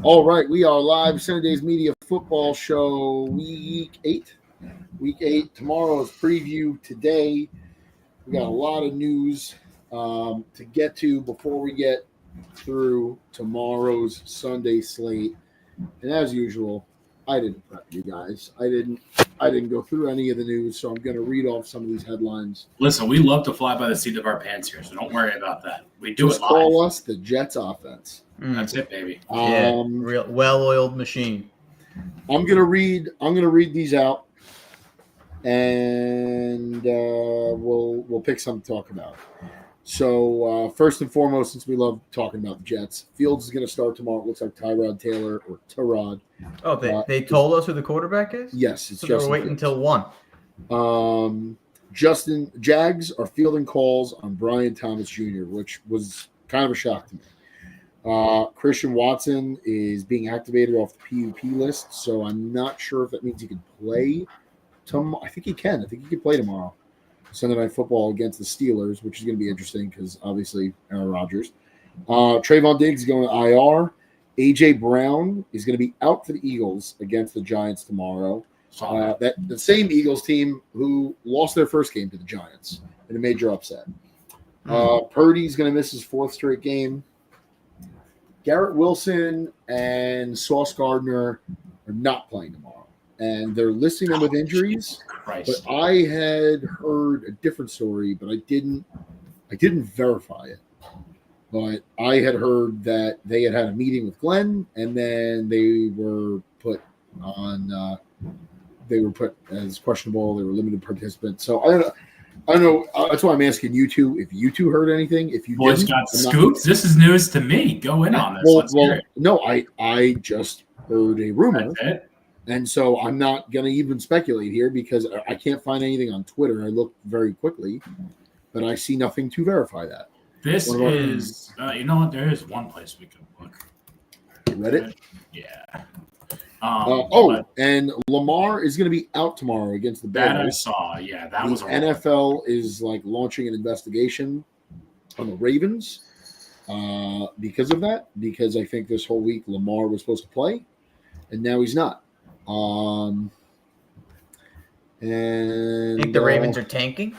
All right, we are live. Sundays Media Football Show, Week 8. Week 8. Tomorrow is preview. Today, we got a lot of news to get to before we get through tomorrow's Sunday slate. And as usual, I didn't prep you guys. I didn't go through any of the news, so I'm going to read off some of these headlines. Listen, we love to fly by the seat of our pants here, so don't worry about that. We do Just it live. call us the Jets offense. That's it, baby. Real well-oiled machine. I'm gonna read these out, and we'll pick something to talk about. So first and foremost, since we love talking about the Jets, Fields is gonna start tomorrow. It looks like Tyrod Taylor or Tyrod. Oh, they told us who the quarterback is? Yes, it's so Justin they were waiting Fields. until 1. Jags are fielding calls on Brian Thomas Jr., which was kind of a shock to me. Christian Watson is being activated off the PUP list, so I'm not sure if that means he can play tomorrow. I think he can. I think he can play tomorrow. Sunday Night Football against the Steelers, which is going to be interesting because obviously Aaron Rodgers. Trayvon Diggs is going to IR. A.J. Brown is going to be out for the Eagles against the Giants tomorrow. The same Eagles team who lost their first game to the Giants in a major upset. Purdy's going to miss his fourth straight game. Garrett Wilson and Sauce Gardner are not playing tomorrow, and they're listing them with injuries. But I had heard a different story, but I didn't verify it. But I had heard that they had a meeting with Glenn, and then they were put on. They were put as questionable. They were limited participants. So I don't know. That's why I'm asking you two if you two heard anything. If you boys got scoops, this is news to me. Go in on this. No, I just heard a rumor, and so I'm not going to even speculate here because I can't find anything on Twitter. I looked very quickly, but I see nothing to verify that. This is, you know what? There is one place we can look. Reddit? Yeah. And Lamar is going to be out tomorrow against the Bears. That I saw. Yeah, that was. NFL is launching an investigation on the Ravens because of that. Because I think this whole week Lamar was supposed to play, and now he's not. And I think the Ravens are tanking.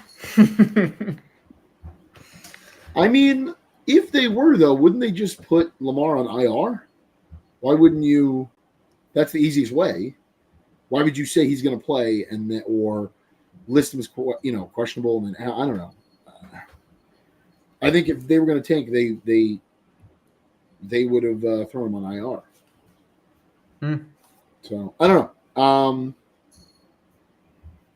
I mean, if they were though, wouldn't they just put Lamar on IR? Why wouldn't you? That's the easiest way. Why would you say he's going to play or list him as questionable? And then I don't know. I think if they were going to tank, they would have thrown him on IR. So I don't know.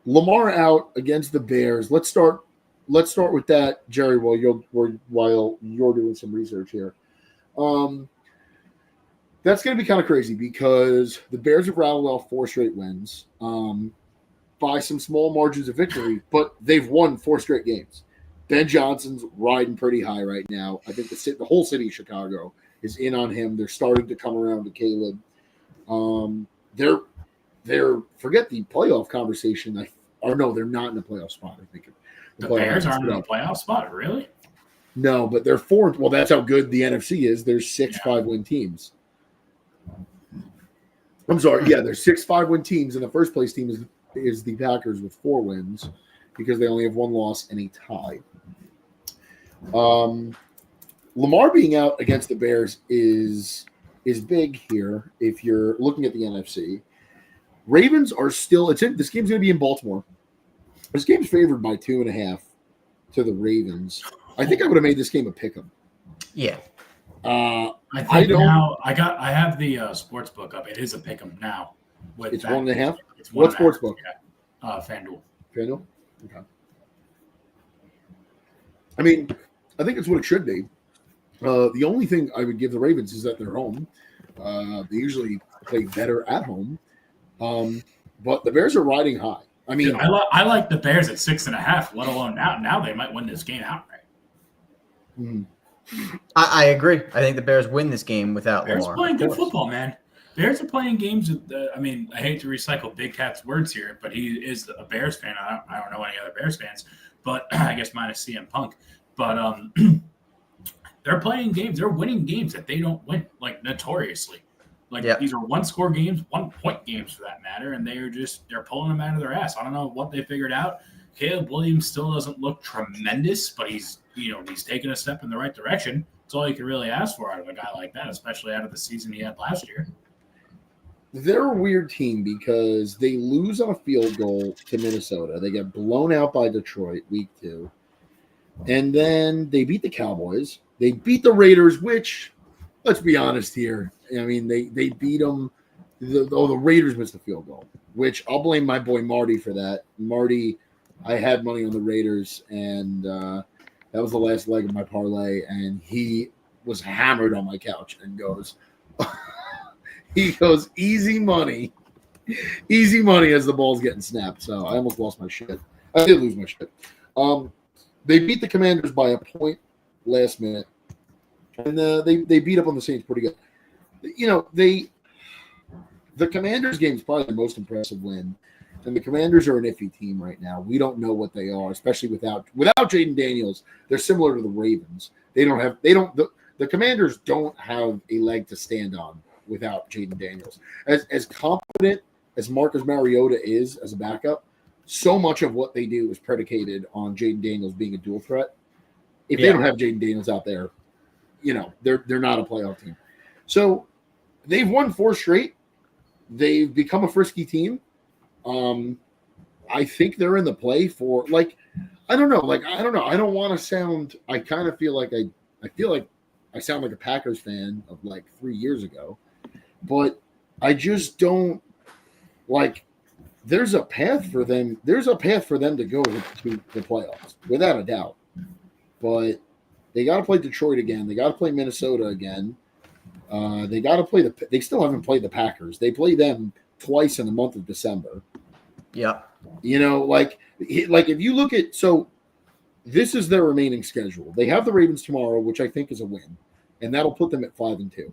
Lamar out against the Bears. Let's start with that, Jerry. While you're doing some research here. That's going to be kind of crazy because the Bears have rattled off 4 straight wins by some small margins of victory, but they've won 4 straight games. Ben Johnson's riding pretty high right now. I think the whole city of Chicago is in on him. They're starting to come around to Caleb. They're forget the playoff conversation. They're not in the playoff spot. I think the Bears aren't in a playoff spot, really? No, but they're 4. Well, that's how good the NFC is. There's 6 5-win teams. I'm sorry. Yeah, there's 6 5-win teams, and the first place team is the Packers with 4 wins because they only have 1 loss and a tie. Lamar being out against the Bears is big here. If you're looking at the NFC, Ravens are still. This game's going to be in Baltimore. This game's favored by 2.5 to the Ravens. I think I would have made this game a pick'em. Yeah. I think now I have the sports book up. It is a pick'em now. It's 1.5. It's what sports book? Yeah. FanDuel. FanDuel. Okay. I mean, I think it's what it should be. The only thing I would give the Ravens is that they're home. They usually play better at home, but the Bears are riding high. I mean, dude, I like the Bears at 6.5. Let alone now they might win this game outright. Mm-hmm. I agree. I think the Bears win this game without Bears Lamar. Playing good football, man. Bears are playing games. I hate to recycle Big Cat's words here, but he is a Bears fan. I don't know any other Bears fans, but I guess minus CM Punk. But they're playing games. They're winning games that they don't win, like notoriously. Like Yeah. these are 1-score games, 1-point games for that matter, and they're pulling them out of their ass. I don't know what they figured out. Caleb Williams still doesn't look tremendous, but he's taking a step in the right direction. That's all you can really ask for out of a guy like that, especially out of the season he had last year. They're a weird team because they lose on a field goal to Minnesota. They get blown out by Detroit week 2. And then they beat the Cowboys. They beat the Raiders, which, let's be honest here. I mean, they beat them. The Raiders missed the field goal, which I'll blame my boy Marty for that. Marty, I had money on the Raiders, and that was the last leg of my parlay, and he was hammered on my couch and goes, easy money as the ball's getting snapped. So I almost lost my shit. I did lose my shit. They beat the Commanders by a point last minute, and they beat up on the Saints pretty good. The Commanders game is probably the most impressive win, and the Commanders are an iffy team right now. We don't know what they are, especially without Jaden Daniels. They're similar to the Ravens. The Commanders don't have a leg to stand on without Jaden Daniels. As competent as Marcus Mariota is as a backup, so much of what they do is predicated on Jaden Daniels being a dual threat. If they don't have Jaden Daniels out there, they're not a playoff team. So they've won 4 straight. They've become a frisky team. I think they're in the play for I don't know. I don't want to sound. I kind of feel like I sound like a Packers fan of 3 years ago, but I just don't like. There's a path for them. There's a path for them to go to the playoffs without a doubt. But they got to play Detroit again. They got to play Minnesota again. They got to play they still haven't played the Packers. They play them twice in the month of December. Yeah. If you look at, so this is their remaining schedule. They have the Ravens tomorrow, which I think is a win, and that'll put them at 5-2.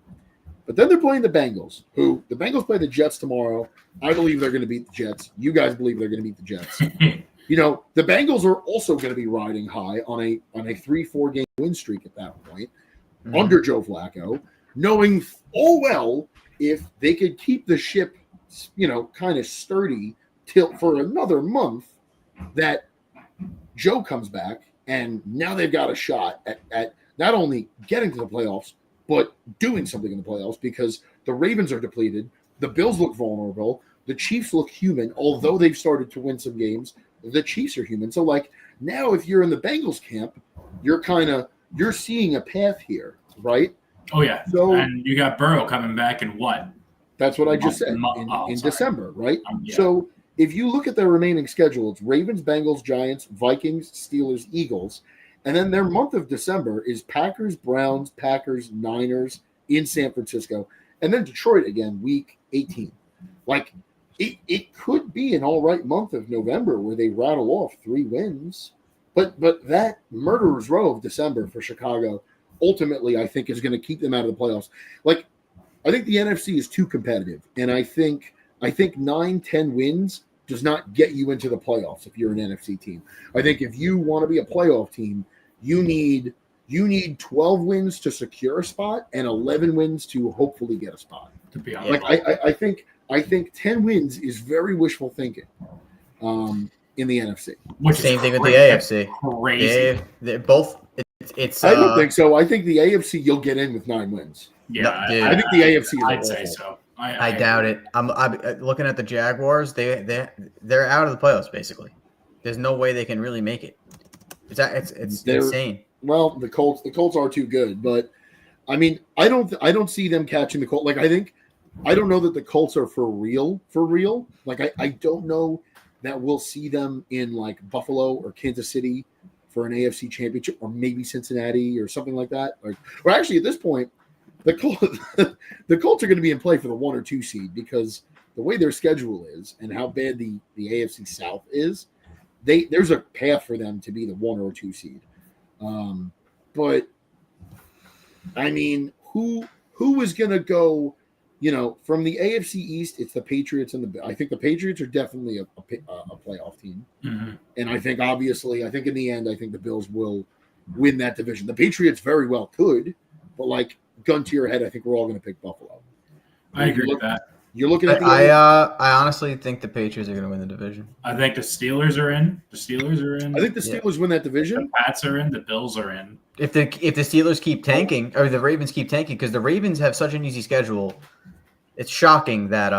But then they're playing the Bengals, who the Bengals play the Jets tomorrow. I believe they're going to beat the Jets. You guys believe they're going to beat the Jets. The Bengals are also going to be riding high on a 3-4 game win streak at that point under Joe Flacco, knowing all well if they could keep the ship, kind of sturdy for another month, that Joe comes back, and now they've got a shot at not only getting to the playoffs, but doing something in the playoffs, because the Ravens are depleted. The Bills look vulnerable. The Chiefs look human, although they've started to win some games. The Chiefs are human. So, now if you're in the Bengals camp, you're seeing a path here, right? Oh, yeah. So, and you got Burrow coming back in what? That's what I just said, in December, right? Yeah. So if you look at their remaining schedule, it's Ravens, Bengals, Giants, Vikings, Steelers, Eagles. And then their month of December is Packers, Browns, Packers, Niners in San Francisco. And then Detroit again, week 18. It could be an all right month of November where they rattle off 3 wins. But that murderer's row of December for Chicago ultimately, I think, is going to keep them out of the playoffs. I think the NFC is too competitive, and I think 9-10 wins does not get you into the playoffs if you're an NFC team. I think if you want to be a playoff team, you need 12 wins to secure a spot and 11 wins to hopefully get a spot. To be honest, I think 10 wins is very wishful thinking in the NFC. Same thing with the AFC. Crazy. They're both. It's. I don't think so. I think the AFC you'll get in with 9 wins. Yeah, I think the AFC is I'd say so. I doubt it. I'm looking at the Jaguars. They're out of the playoffs basically. There's no way they can really make it. It's insane. Well, the Colts are too good, but I mean, I don't see them catching the Colts. I don't know that the Colts are for real. I don't know that we'll see them in Buffalo or Kansas City for an AFC championship, or maybe Cincinnati or something like that. Or actually, at this point, the Colts are going to be in play for the 1 or 2 seed, because the way their schedule is and how bad the AFC South is, there's a path for them to be the 1 or 2 seed. But I mean, who is going to go? From the AFC East, it's the Patriots I think the Patriots are definitely a playoff team. Mm-hmm. And I think in the end, I think the Bills will win that division. The Patriots very well could, but gun to your head, I think we're all going to pick Buffalo. I agree with that. You're looking at the I honestly think the Patriots are going to win the division. I think the Steelers are in. The Steelers are in. I think the Steelers win that the division. Pats are in. The Bills are in. If the Steelers keep tanking, or the Ravens keep tanking, because the Ravens have such an easy schedule, it's shocking that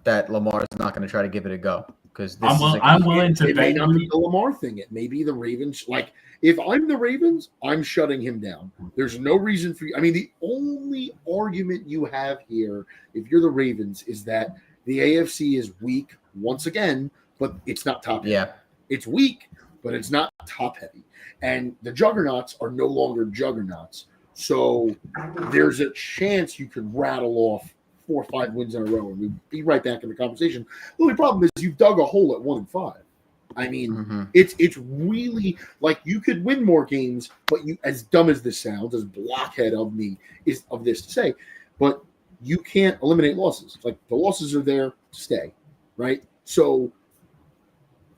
that Lamar is not going to try to give it a go. Because I'm willing to It may bet not be you. the Lamar thing. It may be the Ravens. Like, if I'm the Ravens, I'm shutting him down. There's no reason for you. I mean, the only argument you have here, if you're the Ravens, is that the AFC is weak once again, but it's not top heavy. Yeah. It's weak, but it's not top heavy. And the juggernauts are no longer juggernauts. So there's a chance you could rattle off 4 or 5 wins in a row and we'd be right back in the conversation. The only problem is you've dug a hole at 1-5. I mean, it's really like you could win more games, but you, as dumb as this sounds, as blockhead of me is of this to say, but you can't eliminate losses. Like the losses are there to stay, right? So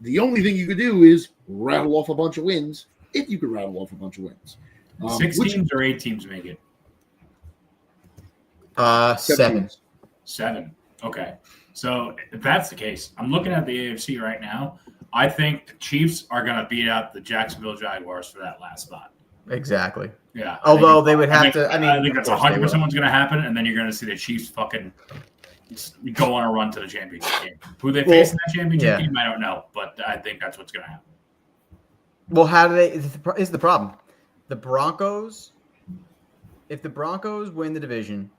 the only thing you could do is rattle off a bunch of wins, if you could rattle off a bunch of wins. 6 teams or 8 teams make it? 7. 7. Okay. So if that's the case, I'm looking at the AFC right now. I think the Chiefs are going to beat out the Jacksonville Jaguars for that last spot. Exactly. Yeah. Although they would have to. I think that's 100% what's going to happen, and then you're going to see the Chiefs fucking go on a run to the championship game. Who they face in that championship game, I don't know, but I think that's what's going to happen. Well, how do they? Is the problem? The Broncos. If the Broncos win the division,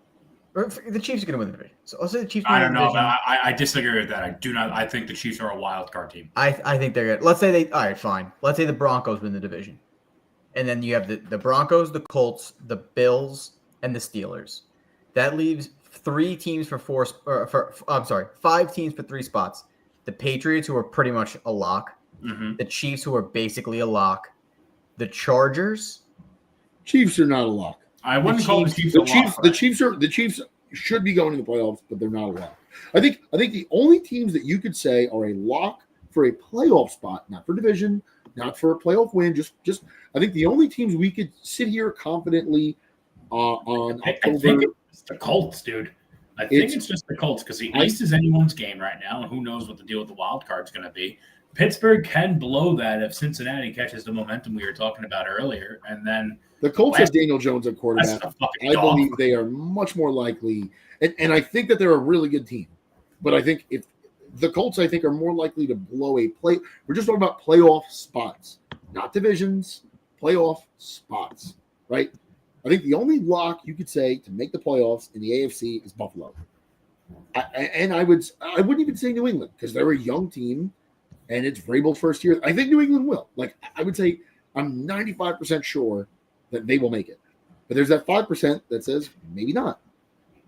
or if the Chiefs are going to win the division. So I'll say the Chiefs. I don't know. I disagree with that. I do not. I think the Chiefs are a wild card team. I think they're good. Let's say they. All right, fine. Let's say the Broncos win the division, and then you have the Broncos, the Colts, the Bills, and the Steelers. That leaves 3 teams for 4. I'm sorry, 5 teams for 3 spots. The Patriots, who are pretty much a lock. Mm-hmm. The Chiefs, who are basically a lock. The Chargers. Chiefs are not a lock. I wouldn't call the Chiefs a lock. The Chiefs should be going to the playoffs, but they're not a lock. I think the only teams that you could say are a lock for a playoff spot, not for division, not for a playoff win. Just I think the only teams we could sit here confidently on I October. think it's the Colts, dude. I think it's just the Colts because the East is anyone's game right now, and who knows what the deal with the wild card's going to be. Pittsburgh can blow that if Cincinnati catches the momentum we were talking about earlier, and then the Colts have Daniel Jones at quarterback. I believe they are much more likely, and I think that they're a really good team. But I think if the Colts, I think, are more likely to blow a play. We're just talking about playoff spots, not divisions, playoff spots, right? I think the only lock you could say to make the playoffs in the AFC is Buffalo. I wouldn't even say New England because they're a young team. And it's Vrabel's first year. I think New England will. Like, I would say I'm 95% sure that they will make it. But there's that 5% that says maybe not,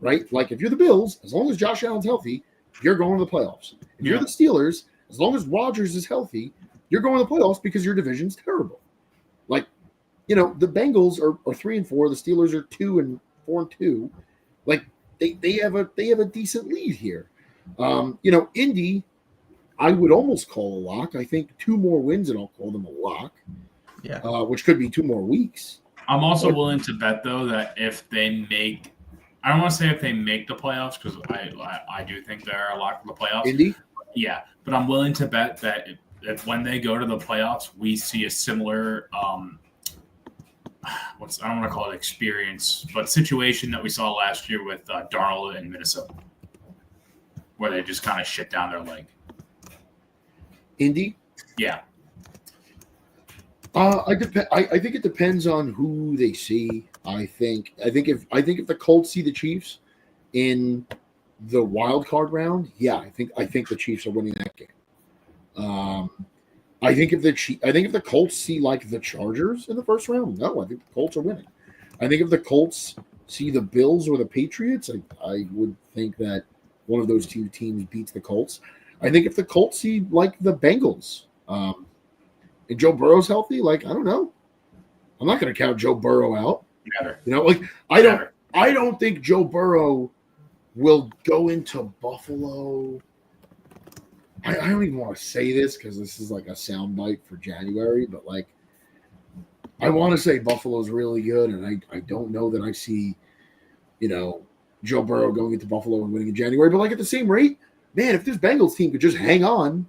right? Like, if you're the Bills, as long as Josh Allen's healthy, you're going to the playoffs. If you're the Steelers, as long as Rodgers is healthy, you're going to the playoffs because your division's terrible. Like, the Bengals are 3-4. The Steelers are 2-4-2. Like, they have a decent lead here. Indy, I would almost call a lock. I think 2 more wins and I'll call them a lock. Yeah. Which could be 2 more weeks. I'm also willing to bet though that if they make, I don't want to say if they make the playoffs because I do think they're a lock for the playoffs. Indy? Yeah, but I'm willing to bet that if when they go to the playoffs, we see a similar I don't want to call it experience, but situation that we saw last year with Darnold in Minnesota, where they just kind of shit down their leg. Indy? Yeah. I think it depends on who they see. I think if the Colts see the Chiefs in the wild card round, yeah, I think the Chiefs are winning that game. I think if the Colts see like the Chargers in the first round, no, I think the Colts are winning. I think if the Colts see the Bills or the Patriots, I would think that one of those 2 teams beats the Colts. I think if the Colts see like the Bengals, and Joe Burrow's healthy, like I don't know, I'm not going to count Joe Burrow out. Never. I don't think Joe Burrow will go into Buffalo. I don't even want to say this because this is like a soundbite for January, but like I want to say Buffalo's really good, and I don't know that I see, Joe Burrow going into Buffalo and winning in January. But like at the same rate, man, if this Bengals team could just hang on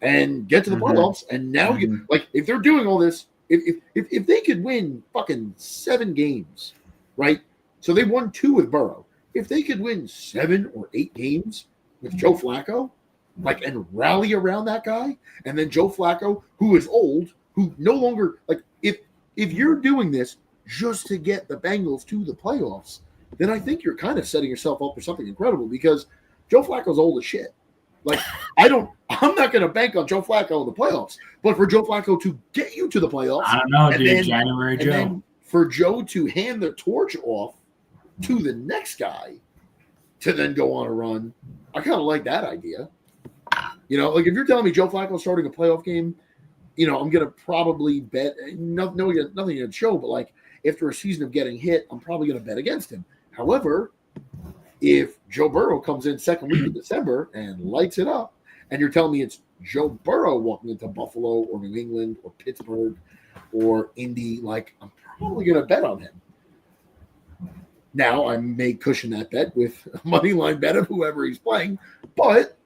and get to the playoffs, and now like if they're doing all this, if they could win fucking 7 games, right? So they won 2 with Burrow. If they could win 7 or 8 games with Joe Flacco, like, and rally around that guy, and then Joe Flacco, who is old, who no longer, like, if you're doing this just to get the Bengals to the playoffs, then I think you're kind of setting yourself up for something incredible, because Joe Flacco's old as shit. Like, I'm not going to bank on Joe Flacco in the playoffs, but for Joe Flacco to get you to the playoffs, I don't know, dude. then, January and Joe. then for Joe to hand the torch off to the next guy to then go on a run, I kind of like that idea. You know, like if you're telling me Joe Flacco starting a playoff game, you know, I'm going to probably bet nothing to show, but like after a season of getting hit, I'm probably going to bet against him. However, if Joe Burrow comes in second week of December and lights it up, and you're telling me it's Joe Burrow walking into Buffalo or New England or Pittsburgh or Indy, like, I'm probably going to bet on him. Now, I may cushion that bet with a money line bet of whoever he's playing, but,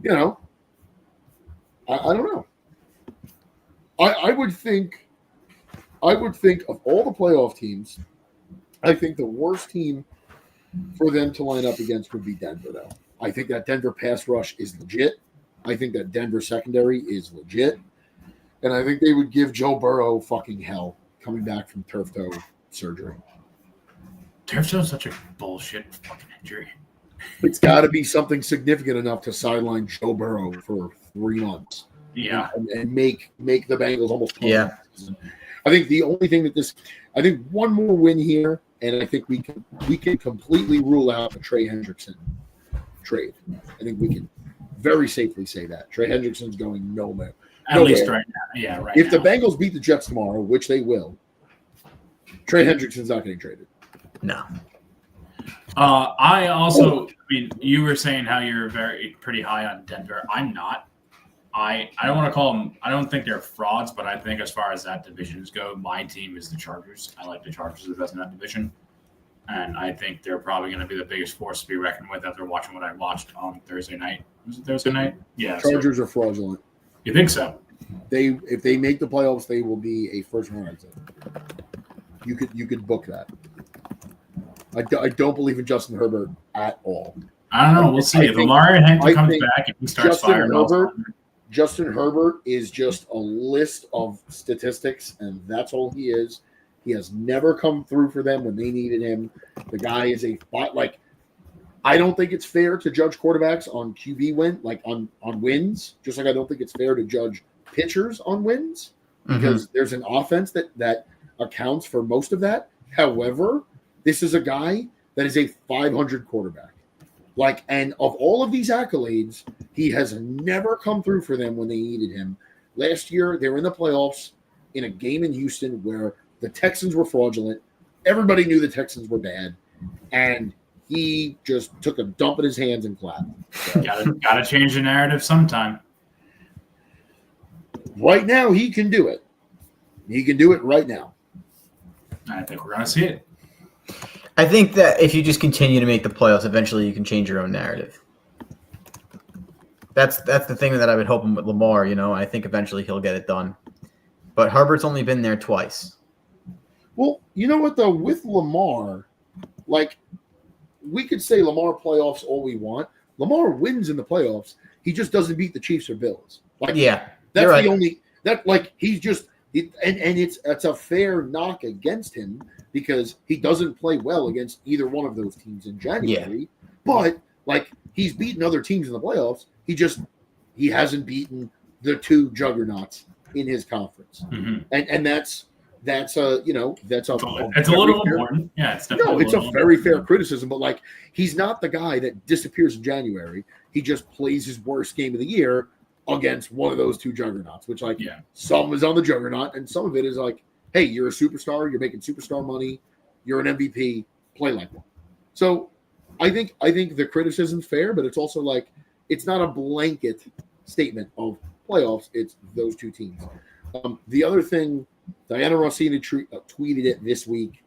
you know, I don't know. I would think of all the playoff teams, I think the worst team for them to line up against would be Denver, though. I think that Denver pass rush is legit. I think that Denver secondary is legit. And I think they would give Joe Burrow fucking hell coming back from turf toe surgery. Turf toe is such a bullshit fucking injury. It's got to be something significant enough to sideline Joe Burrow for 3 months. Yeah. And make the Bengals almost. Yeah. I think the only thing I think one more win here, and I think we can completely rule out the Trey Hendrickson trade. I think we can very safely say that Trey Hendrickson's going nowhere. At least right now. Yeah, right. If now. the Bengals beat the Jets tomorrow, which they will, Trey Hendrickson's not getting traded. No. I also, I mean, you were saying how you're pretty high on Denver. I'm not. I don't want to call them. I don't think they're frauds, but I think as far as that divisions go, my team is the Chargers. I like the Chargers the best in that division, and I think they're probably going to be the biggest force to be reckoned with after watching what I watched on Thursday night. Was it Thursday night? Yeah. Chargers are fraudulent. You think so? If they make the playoffs, they will be a first round exit. You could book that. I don't believe in Justin Herbert at all. I don't know. We'll see. If Lamar Hampton comes back and he starts firing Justin Herbert is just a list of statistics, and that's all he is. He has never come through for them when they needed him. The guy is I don't think it's fair to judge quarterbacks on QB on wins, just like I don't think it's fair to judge pitchers on wins, because there's an offense that accounts for most of that. However, this is a guy that is a 500 quarterback. And of all of these accolades, he has never come through for them when they needed him. Last year, they were in the playoffs in a game in Houston where the Texans were fraudulent. Everybody knew the Texans were bad, and he just took a dump in his hands and clapped. So, gotta change the narrative sometime. Right now, he can do it. He can do it right now. I think we're gonna see it. I think that if you just continue to make the playoffs, eventually you can change your own narrative. That's the thing that I would hope with Lamar. You know, I think eventually he'll get it done. But Herbert's only been there twice. Well, you know what though, with Lamar, we could say Lamar playoffs all we want. Lamar wins in the playoffs. He just doesn't beat the Chiefs or Bills. Yeah, that's right. the only he's just and it's a fair knock against him because he doesn't play well against either one of those teams in January. Yeah. But he's beaten other teams in the playoffs. He hasn't beaten the 2 juggernauts in his conference. Mm-hmm. And that's it's a little important. Yeah, it's a very fair criticism, but he's not the guy that disappears in January. He just plays his worst game of the year against one of those 2 juggernauts, which some is on the juggernaut and some of it is hey, you're a superstar, you're making superstar money, you're an MVP, play like one. So I think the criticism's fair, but it's also it's not a blanket statement of playoffs. It's those 2 teams. The other thing, Diana Rossini tweeted it this week.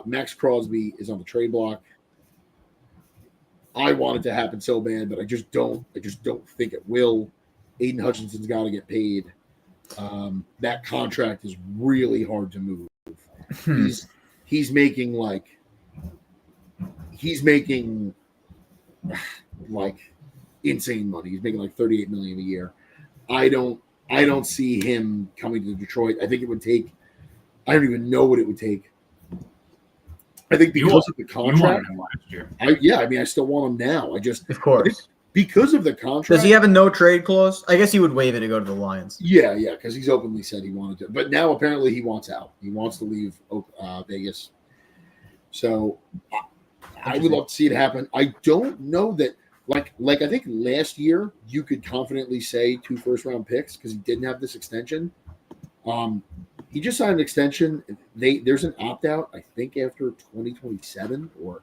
Max Crosby is on the trade block. I want it to happen so bad, but I just don't think it will. Aiden Hutchinson's got to get paid. That contract is really hard to move. He's making like insane money. He's making like $38 million a year. I don't see him coming to Detroit. I think it would take. I don't even know what it would take. I think because of the contract. Him last year. I still want him now. Of course. Because of the contract. Does he have a no trade clause? I guess he would waive it to go to the Lions. Yeah, because he's openly said he wanted to. But now apparently he wants out. He wants to leave Vegas. So I would love to see it happen. I don't know that, like I think last year you could confidently say 2 first-round picks because he didn't have this extension. He just signed an extension. There's an opt-out, I think, after 2027 or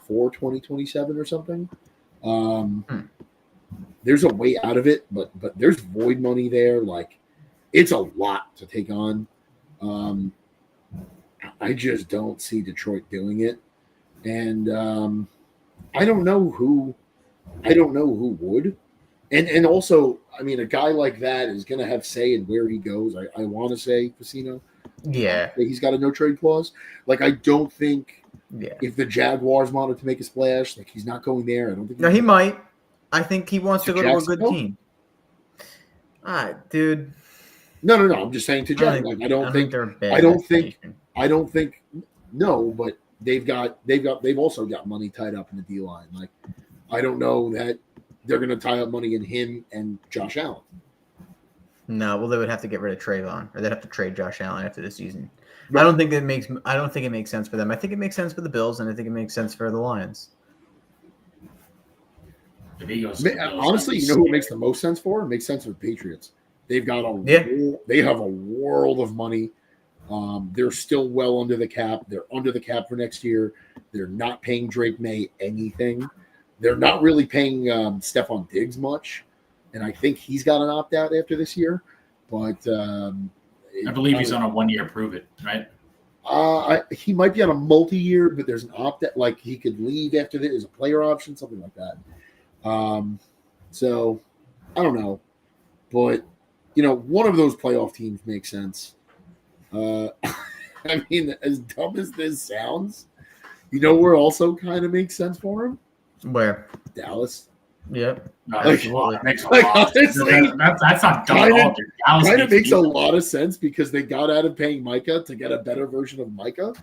for 2027 or something. There's a way out of it, but there's void money there. Like, it's a lot to take on. I just don't see Detroit doing it, and I don't know who would. And also, I mean, a guy like that is going to have say in where he goes. I want to say Casino. Yeah, he's got a no trade clause. Like, I don't think. Yeah. If the Jaguars wanted to make a splash, like, he's not going there. I don't think. No, he might. I think he wants to go to a good team. Dude. No. I'm just saying to Jaguars. I don't think. No, but they've also got money tied up in the D line. Like, I don't know that they're going to tie up money in him and Josh Allen. No, well, they would have to get rid of Trayvon, or they'd have to trade Josh Allen after the season. Right. I don't think it makes sense for them. I think it makes sense for the Bills, and I think it makes sense for the Lions. Honestly, you know who it makes the most sense for? It makes sense for the Patriots. They have a world of money. They're still well under the cap. They're under the cap for next year. They're not paying Drake May anything. They're not really paying Stephon Diggs much, and I think he's got an opt-out after this year. But I believe he's on a 1-year prove it, right? He might be on a multi-year, but there's an opt-out. Like, he could leave after this. There's a player option, something like that. So I don't know, but one of those playoff teams makes sense. I mean, as dumb as this sounds, where also kind of makes sense for him? Where? Dallas. Yep. No, honestly, that's not dumb at all. Kind of makes a lot of sense because they got out of paying Micah to get a better version of Micah.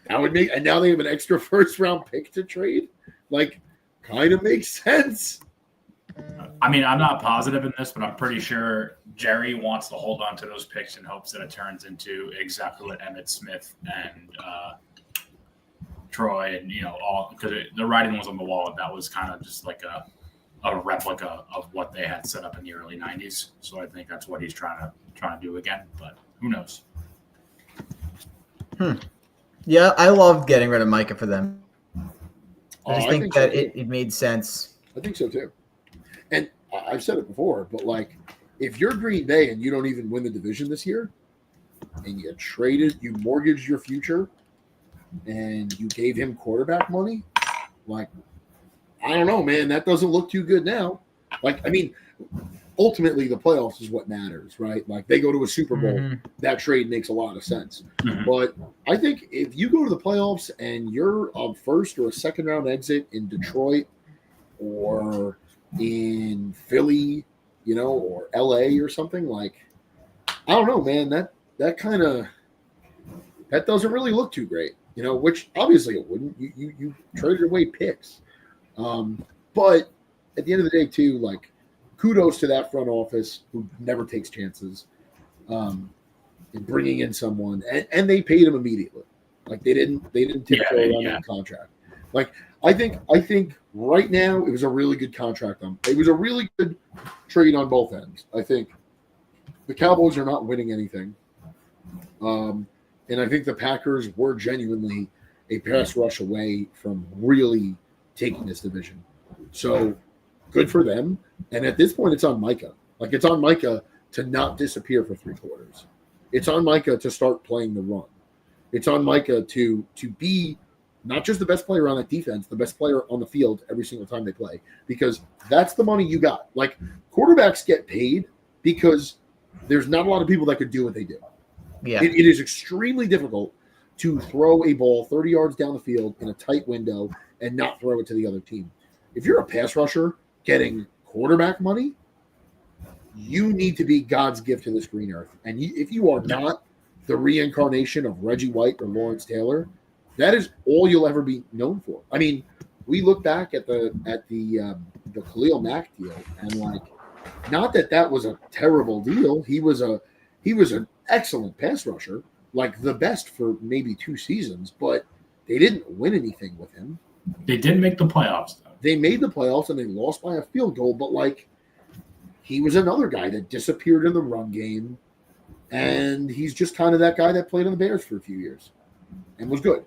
That would make, and now they have an extra first-round pick to trade. Like, kind of makes sense. I mean, I'm not positive in this, but I'm pretty sure Jerry wants to hold on to those picks in hopes that it turns into exactly what Emmitt Smith and Troy and all, because the writing was on the wall. That was kind of just like a replica of what they had set up in the early '90s. So I think that's what he's trying to do again. But who knows? Yeah, I love getting rid of Micah for them. I just think that so it made sense. I think so too. And I've said it before, but like, if you're Green Bay and you don't even win the division this year, and you mortgaged your future, and you gave him quarterback money, like, I don't know, man, that doesn't look too good now. Like, I mean, ultimately the playoffs is what matters, right? Like, they go to a Super Bowl, that trade makes a lot of sense. But I think if you go to the playoffs and you're a first or a second round exit in Detroit or in Philly, or LA or something, like, I don't know, man, that doesn't really look too great, which obviously it wouldn't. You traded away picks. But at the end of the day too, like, kudos to that front office who never takes chances in bringing in someone, and they paid him immediately. Like, they didn't tiptoe around that contract. Like, I think right now it was a really good contract. It was a really good trade on both ends. I think the Cowboys are not winning anything, and I think the Packers were genuinely a pass rush away from really taking this division. So good for them. And at this point, it's on Micah. Like, it's on Micah to not disappear for 3 quarters. It's on Micah to start playing the run. It's on Micah to be not just the best player on that defense, the best player on the field every single time they play, because that's the money you got. Like, quarterbacks get paid because there's not a lot of people that could do what they do. Yeah. It is extremely difficult to throw a ball 30 yards down the field in a tight window and not throw it to the other team. If you're a pass rusher getting quarterback money, you need to be God's gift to this green earth. And if you are not the reincarnation of Reggie White or Lawrence Taylor, that is all you'll ever be known for. I mean, we look back at the Khalil Mack deal, and like, not that was a terrible deal. He was an excellent pass rusher, like the best for maybe 2 seasons, but they didn't win anything with him. They did make the playoffs, though. They made the playoffs and they lost by a field goal, but like, he was another guy that disappeared in the run game, and he's just kind of that guy that played on the Bears for a few years and was good.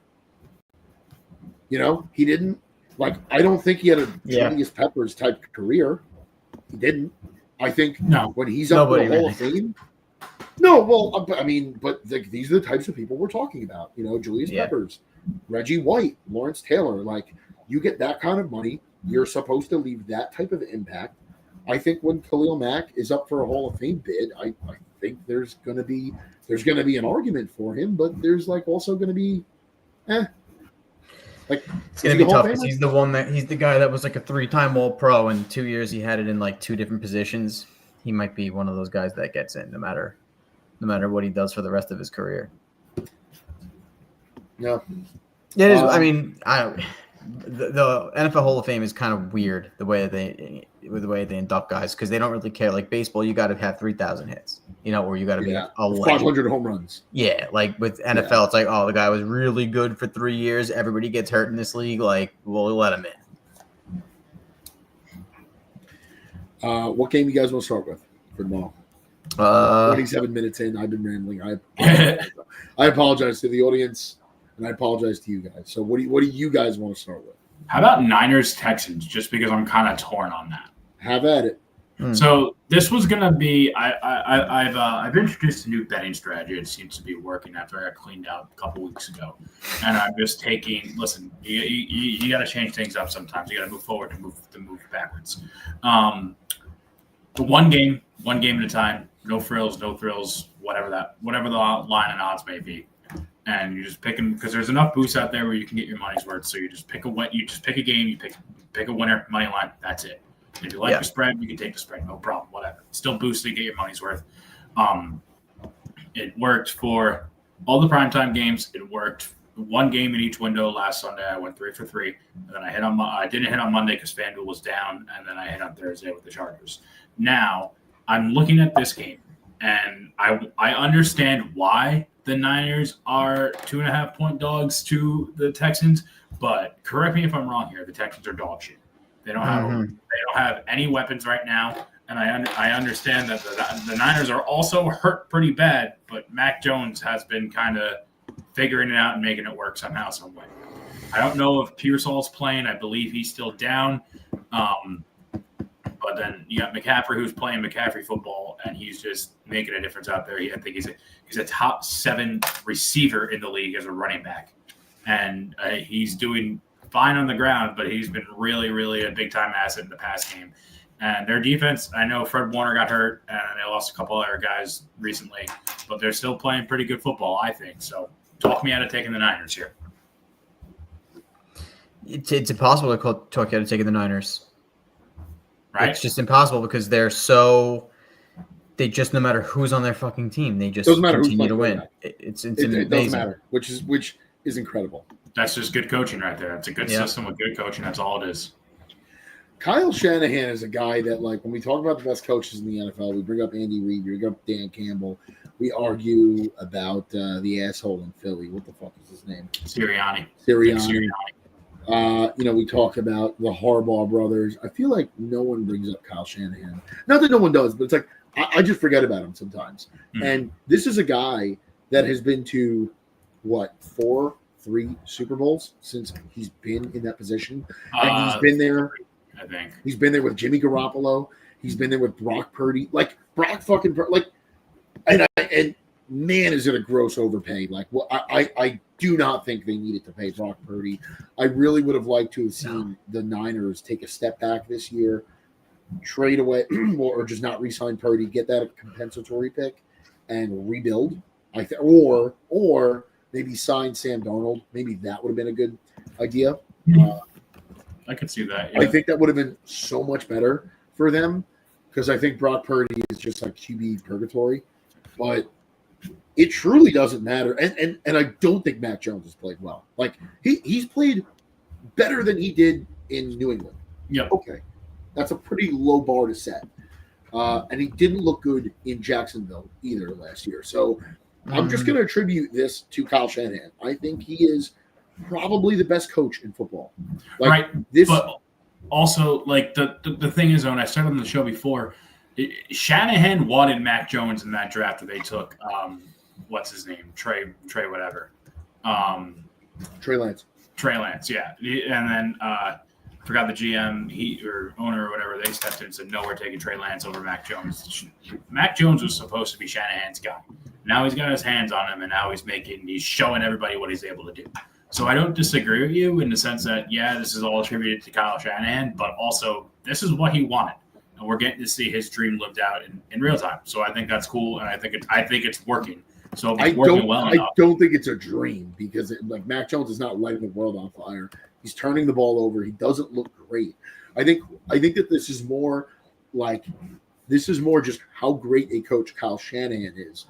You know, he didn't, like, I don't think he had a Julius Peppers type career. He didn't. I think when he's up for the Hall of Fame. No, well, I mean, but these are the types of people we're talking about. You know, Julius Peppers, Reggie White, Lawrence Taylor. Like, you get that kind of money, you're supposed to leave that type of impact. I think when Khalil Mack is up for a Hall of Fame bid, I think there's gonna be an argument for him, but there's like also gonna be, like, it's gonna be tough because he's the guy that was like a 3-time All-Pro. In 2 years, he had it in like 2 different positions. He might be one of those guys that gets in no matter what he does for the rest of his career. Yeah, it is. I mean, the NFL Hall of Fame is kind of weird the way they induct guys, because they don't really care. Like baseball, you got to have 3,000 hits, you know, or you got to be a 500 home runs. Yeah, like with NFL, it's like, oh, the guy was really good for 3 years. Everybody gets hurt in this league. Like, we'll let him in. What game you guys want to start with for tomorrow? 27 minutes in, I've been rambling. I apologize to the audience, and I apologize to you guys. So what do you guys want to start with? How about Niners Texans? Just because I'm kind of torn on that. Have at it. So this was gonna be. I've introduced a new betting strategy. It seems to be working after I got cleaned out a couple weeks ago, and I'm just taking. Listen, you got to change things up sometimes. You got to move forward to move backwards. One game at a time. No frills, no thrills. Whatever the line and odds may be. And you're just picking, because there's enough boosts out there where you can get your money's worth. So you just pick a game, you pick a winner, money line. That's it. If you like the spread, you can take the spread, no problem. Whatever. Still boost to get your money's worth. It worked for all the primetime games. It worked one game in each window last Sunday. I went 3 for 3, and then I didn't hit on Monday because FanDuel was down, and then I hit on Thursday with the Chargers. Now I'm looking at this game, and I understand why the Niners are 2.5-point dogs to the Texans, but correct me if I'm wrong here. The Texans are dog shit. They don't have any weapons right now, and I understand that the Niners are also hurt pretty bad. But Mac Jones has been kind of figuring it out and making it work somehow, some way. I don't know if Pearsall's playing. I believe he's still down. But then you got McCaffrey, who's playing McCaffrey football, and he's just making a difference out there. I think he's a top 7 receiver in the league as a running back, and he's doing fine on the ground. But he's been really, really a big time asset in the pass game. And their defense, I know Fred Warner got hurt, and they lost a couple other guys recently, but they're still playing pretty good football, I think. So talk me out of taking the Niners here. It's impossible to talk you out of taking the Niners. Right. It's just impossible because they just, no matter who's on their fucking team, they just continue to win. It's amazing. It doesn't matter, which is incredible. That's just good coaching right there. It's a good system with good coaching. That's all it is. Kyle Shanahan is a guy that, like, when we talk about the best coaches in the NFL, we bring up Andy Reid, we bring up Dan Campbell, we argue about the asshole in Philly. What the fuck is his name? Sirianni. We talk about the Harbaugh brothers. I feel like no one brings up Kyle Shanahan. Not that no one does, but it's like I just forget about him sometimes. Mm-hmm. And this is a guy that has been to, 3 Super Bowls since he's been in that position. And he's been there. I think he's been there with Jimmy Garoppolo. He's been there with Brock Purdy. Like, Brock fucking – like – and man, is it a gross overpay. Like, well, I do not think they needed to pay Brock Purdy. I really would have liked to have seen the Niners take a step back this year, trade away, or just not re-sign Purdy, get that compensatory pick, and rebuild. Or maybe sign Sam Darnold. Maybe that would have been a good idea. I could see that. I think that would have been so much better for them because I think Brock Purdy is just like QB purgatory. But it truly doesn't matter. And I don't think Mac Jones has played well. Like, he's played better than he did in New England. Yeah. Okay. That's a pretty low bar to set. And he didn't look good in Jacksonville either last year. So I'm just going to attribute this to Kyle Shanahan. I think he is probably the best coach in football. Like, right. But also, like, the thing is, when I started on the show before, Shanahan wanted Mac Jones in that draft that they took. What's his name? Trey whatever. Trey Lance. Trey Lance, yeah. And then forgot the GM, or owner or whatever, they stepped in and said, no, we're taking Trey Lance over Mac Jones. Mac Jones was supposed to be Shanahan's guy. Now he's got his hands on him, and now he's showing everybody what he's able to do. So I don't disagree with you in the sense that, yeah, this is all attributed to Kyle Shanahan, but also this is what he wanted. And we're getting to see his dream lived out in real time. So I think that's cool, and I think it's working. So it's working well enough. I don't think it's a dream because Mac Jones is not lighting the world on fire. He's turning the ball over. He doesn't look great. I think that this is more just how great a coach Kyle Shanahan is.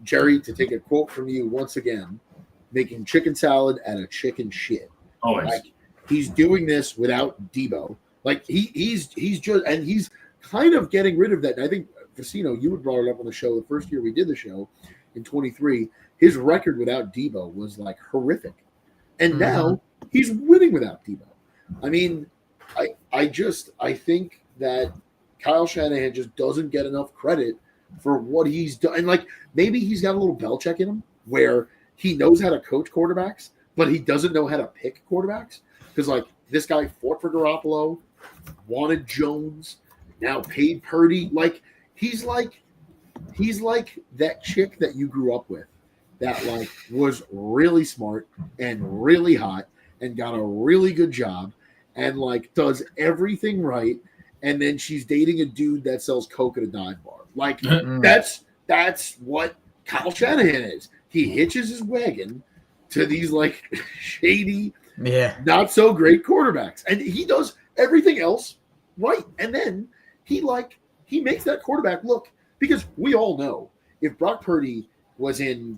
Jerry, to take a quote from you once again, making chicken salad out of chicken shit. Always. Like, he's doing this without Debo. Like, he's just, and he's kind of getting rid of that. And I think, Facino, you had brought it up on the show the first year we did the show in 23. His record without Debo was like horrific. And now he's winning without Debo. I mean, I think that Kyle Shanahan just doesn't get enough credit for what he's done. And like, maybe he's got a little Belichick in him where he knows how to coach quarterbacks, but he doesn't know how to pick quarterbacks. Because like, this guy fought for Garoppolo, wanted Jones, now paid Purdy. Like, he's like that chick that you grew up with that like was really smart and really hot and got a really good job and like does everything right, and then she's dating a dude that sells coke at a dive bar. Like, that's what Kyle Shanahan is. He hitches his wagon to these like shady, not so great quarterbacks, and he does everything else right. And then he makes that quarterback look, because we all know if Brock Purdy was in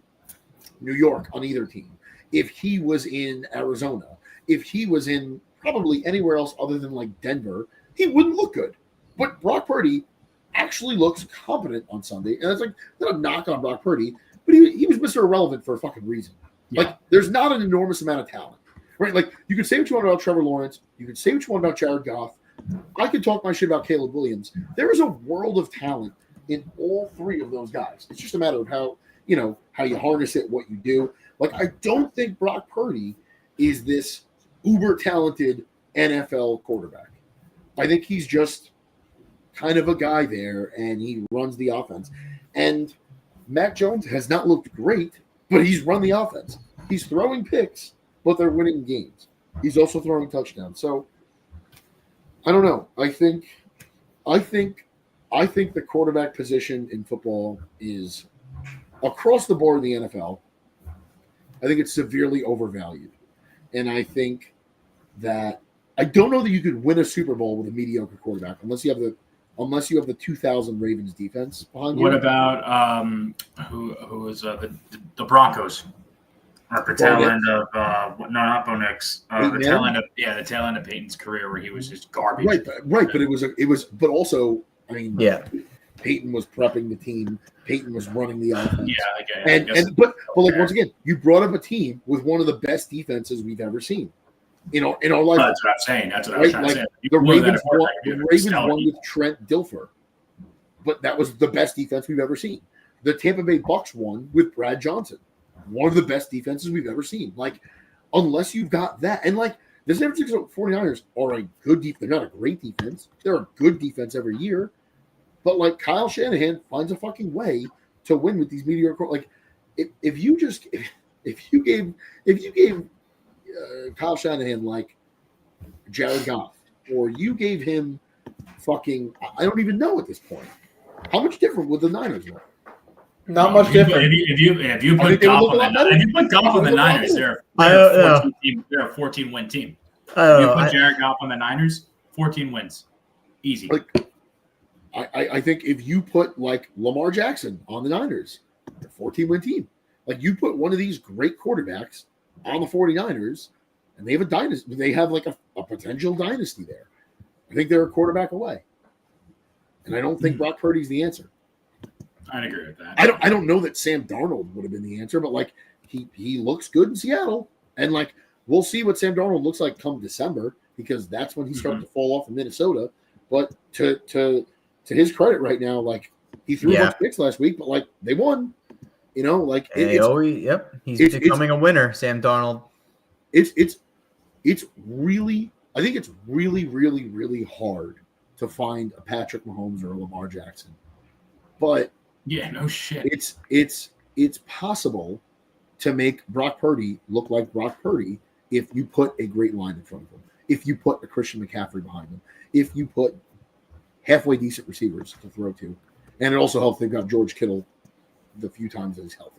New York on either team, if he was in Arizona, if he was in probably anywhere else other than like Denver, he wouldn't look good. But Brock Purdy actually looks competent on Sunday. And it's like, not a knock on Brock Purdy, but he was Mr. Irrelevant for a fucking reason. Yeah. Like, there's not an enormous amount of talent, right? Like, you could say what you want about Trevor Lawrence. You could say what you want about Jared Goff. I could talk my shit about Caleb Williams. There is a world of talent in all three of those guys. It's just a matter of how you harness it, what you do. Like, I don't think Brock Purdy is this uber talented NFL quarterback. I think he's just kind of a guy there, and he runs the offense. And Mac Jones has not looked great, but he's run the offense. He's throwing picks, but they're winning games. He's also throwing touchdowns. So I don't know. I think the quarterback position in football is across the board in the NFL. I think it's severely overvalued. And I think that I don't know that you could win a Super Bowl with a mediocre quarterback unless you have the 2000 Ravens defense behind you. What about who was the Broncos? At the tail end of not Bo Nix. The tail end of Peyton's career where he was just garbage. Right, but it was but also, I mean, Peyton was prepping the team. Peyton was running the offense. But once again, you brought up a team with one of the best defenses we've ever seen in our life. That's what I'm saying. That's what I was trying to say. The Ravens won with Trent Dilfer, but that was the best defense we've ever seen. The Tampa Bay Bucks won with Brad Johnson, one of the best defenses we've ever seen. Like, unless you've got that, and like the San Francisco 49ers are a good defense. They're not a great defense. They're a good defense every year. But like Kyle Shanahan finds a fucking way to win with these mediocre. Like, if you gave Kyle Shanahan like Jared Goff, or you gave him fucking, I don't even know at this point. How much different would the Niners look? Not much different. If you I put think they would golf look a on lot better. if you put golf on the They would look a lot Niners, better. they're a 14 win team. I If you don't put know. Jared Goff on the Niners, 14 wins, easy. Like, I think if you put like Lamar Jackson on the Niners, they're a 14-win team. Like you put one of these great quarterbacks on the 49ers, and they have a dynasty. They have like a potential dynasty there. I think they're a quarterback away, and I don't think Brock Purdy's the answer. I'd agree with that. I don't know that Sam Darnold would have been the answer, but like he looks good in Seattle, and like we'll see what Sam Darnold looks like come December, because that's when he started to fall off in Minnesota. But to his credit, right now, like he threw a bunch of picks last week, but like they won. You know, like He's becoming a winner, Sam Darnold. It's really, I think it's really, really, really hard to find a Patrick Mahomes or a Lamar Jackson, but Yeah, no shit. it's possible to make Brock Purdy look like Brock Purdy if you put a great line in front of him, if you put a Christian McCaffrey behind him, if you put halfway decent receivers to throw to, and it also helps they've got George Kittle the few times that he's healthy.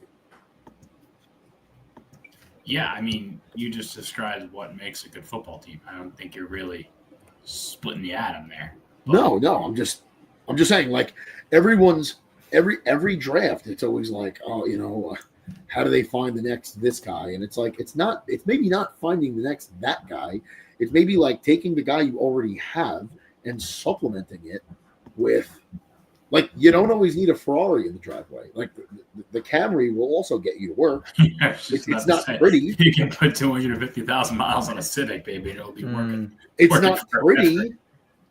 Yeah, I mean, you just described what makes a good football team. I don't think you're really splitting the atom there. No, I'm just saying, like every draft, it's always like, oh, you know, how do they find the next this guy? And it's like it's maybe not finding the next that guy. It's maybe like taking the guy you already have and supplementing it with, like, you don't always need a Ferrari in the driveway. Like the Camry will also get you to work. Yeah, It's not pretty. You can put 250,000 miles on a Civic, baby, and it'll be working. It's Working not for pretty. Patrick.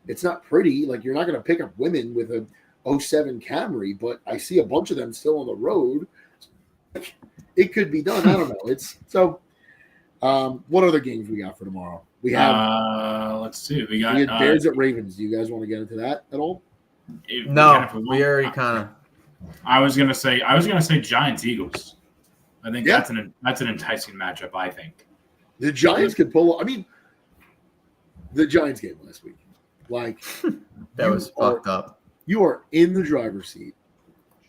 It's not pretty. Like you're not going to pick up women with a 07 Camry, but I see a bunch of them still on the road. It could be done. I don't know. It's so. What other games we got for tomorrow? We have. Let's see. We we got had Bears at Ravens. Do you guys want to get into that at all? No, we already kind of. I was gonna say Giants Eagles. I think Yeah. that's an enticing matchup. I think. The Giants could pull. I mean, the Giants game last week, like That you was are- fucked up. You are in the driver's seat.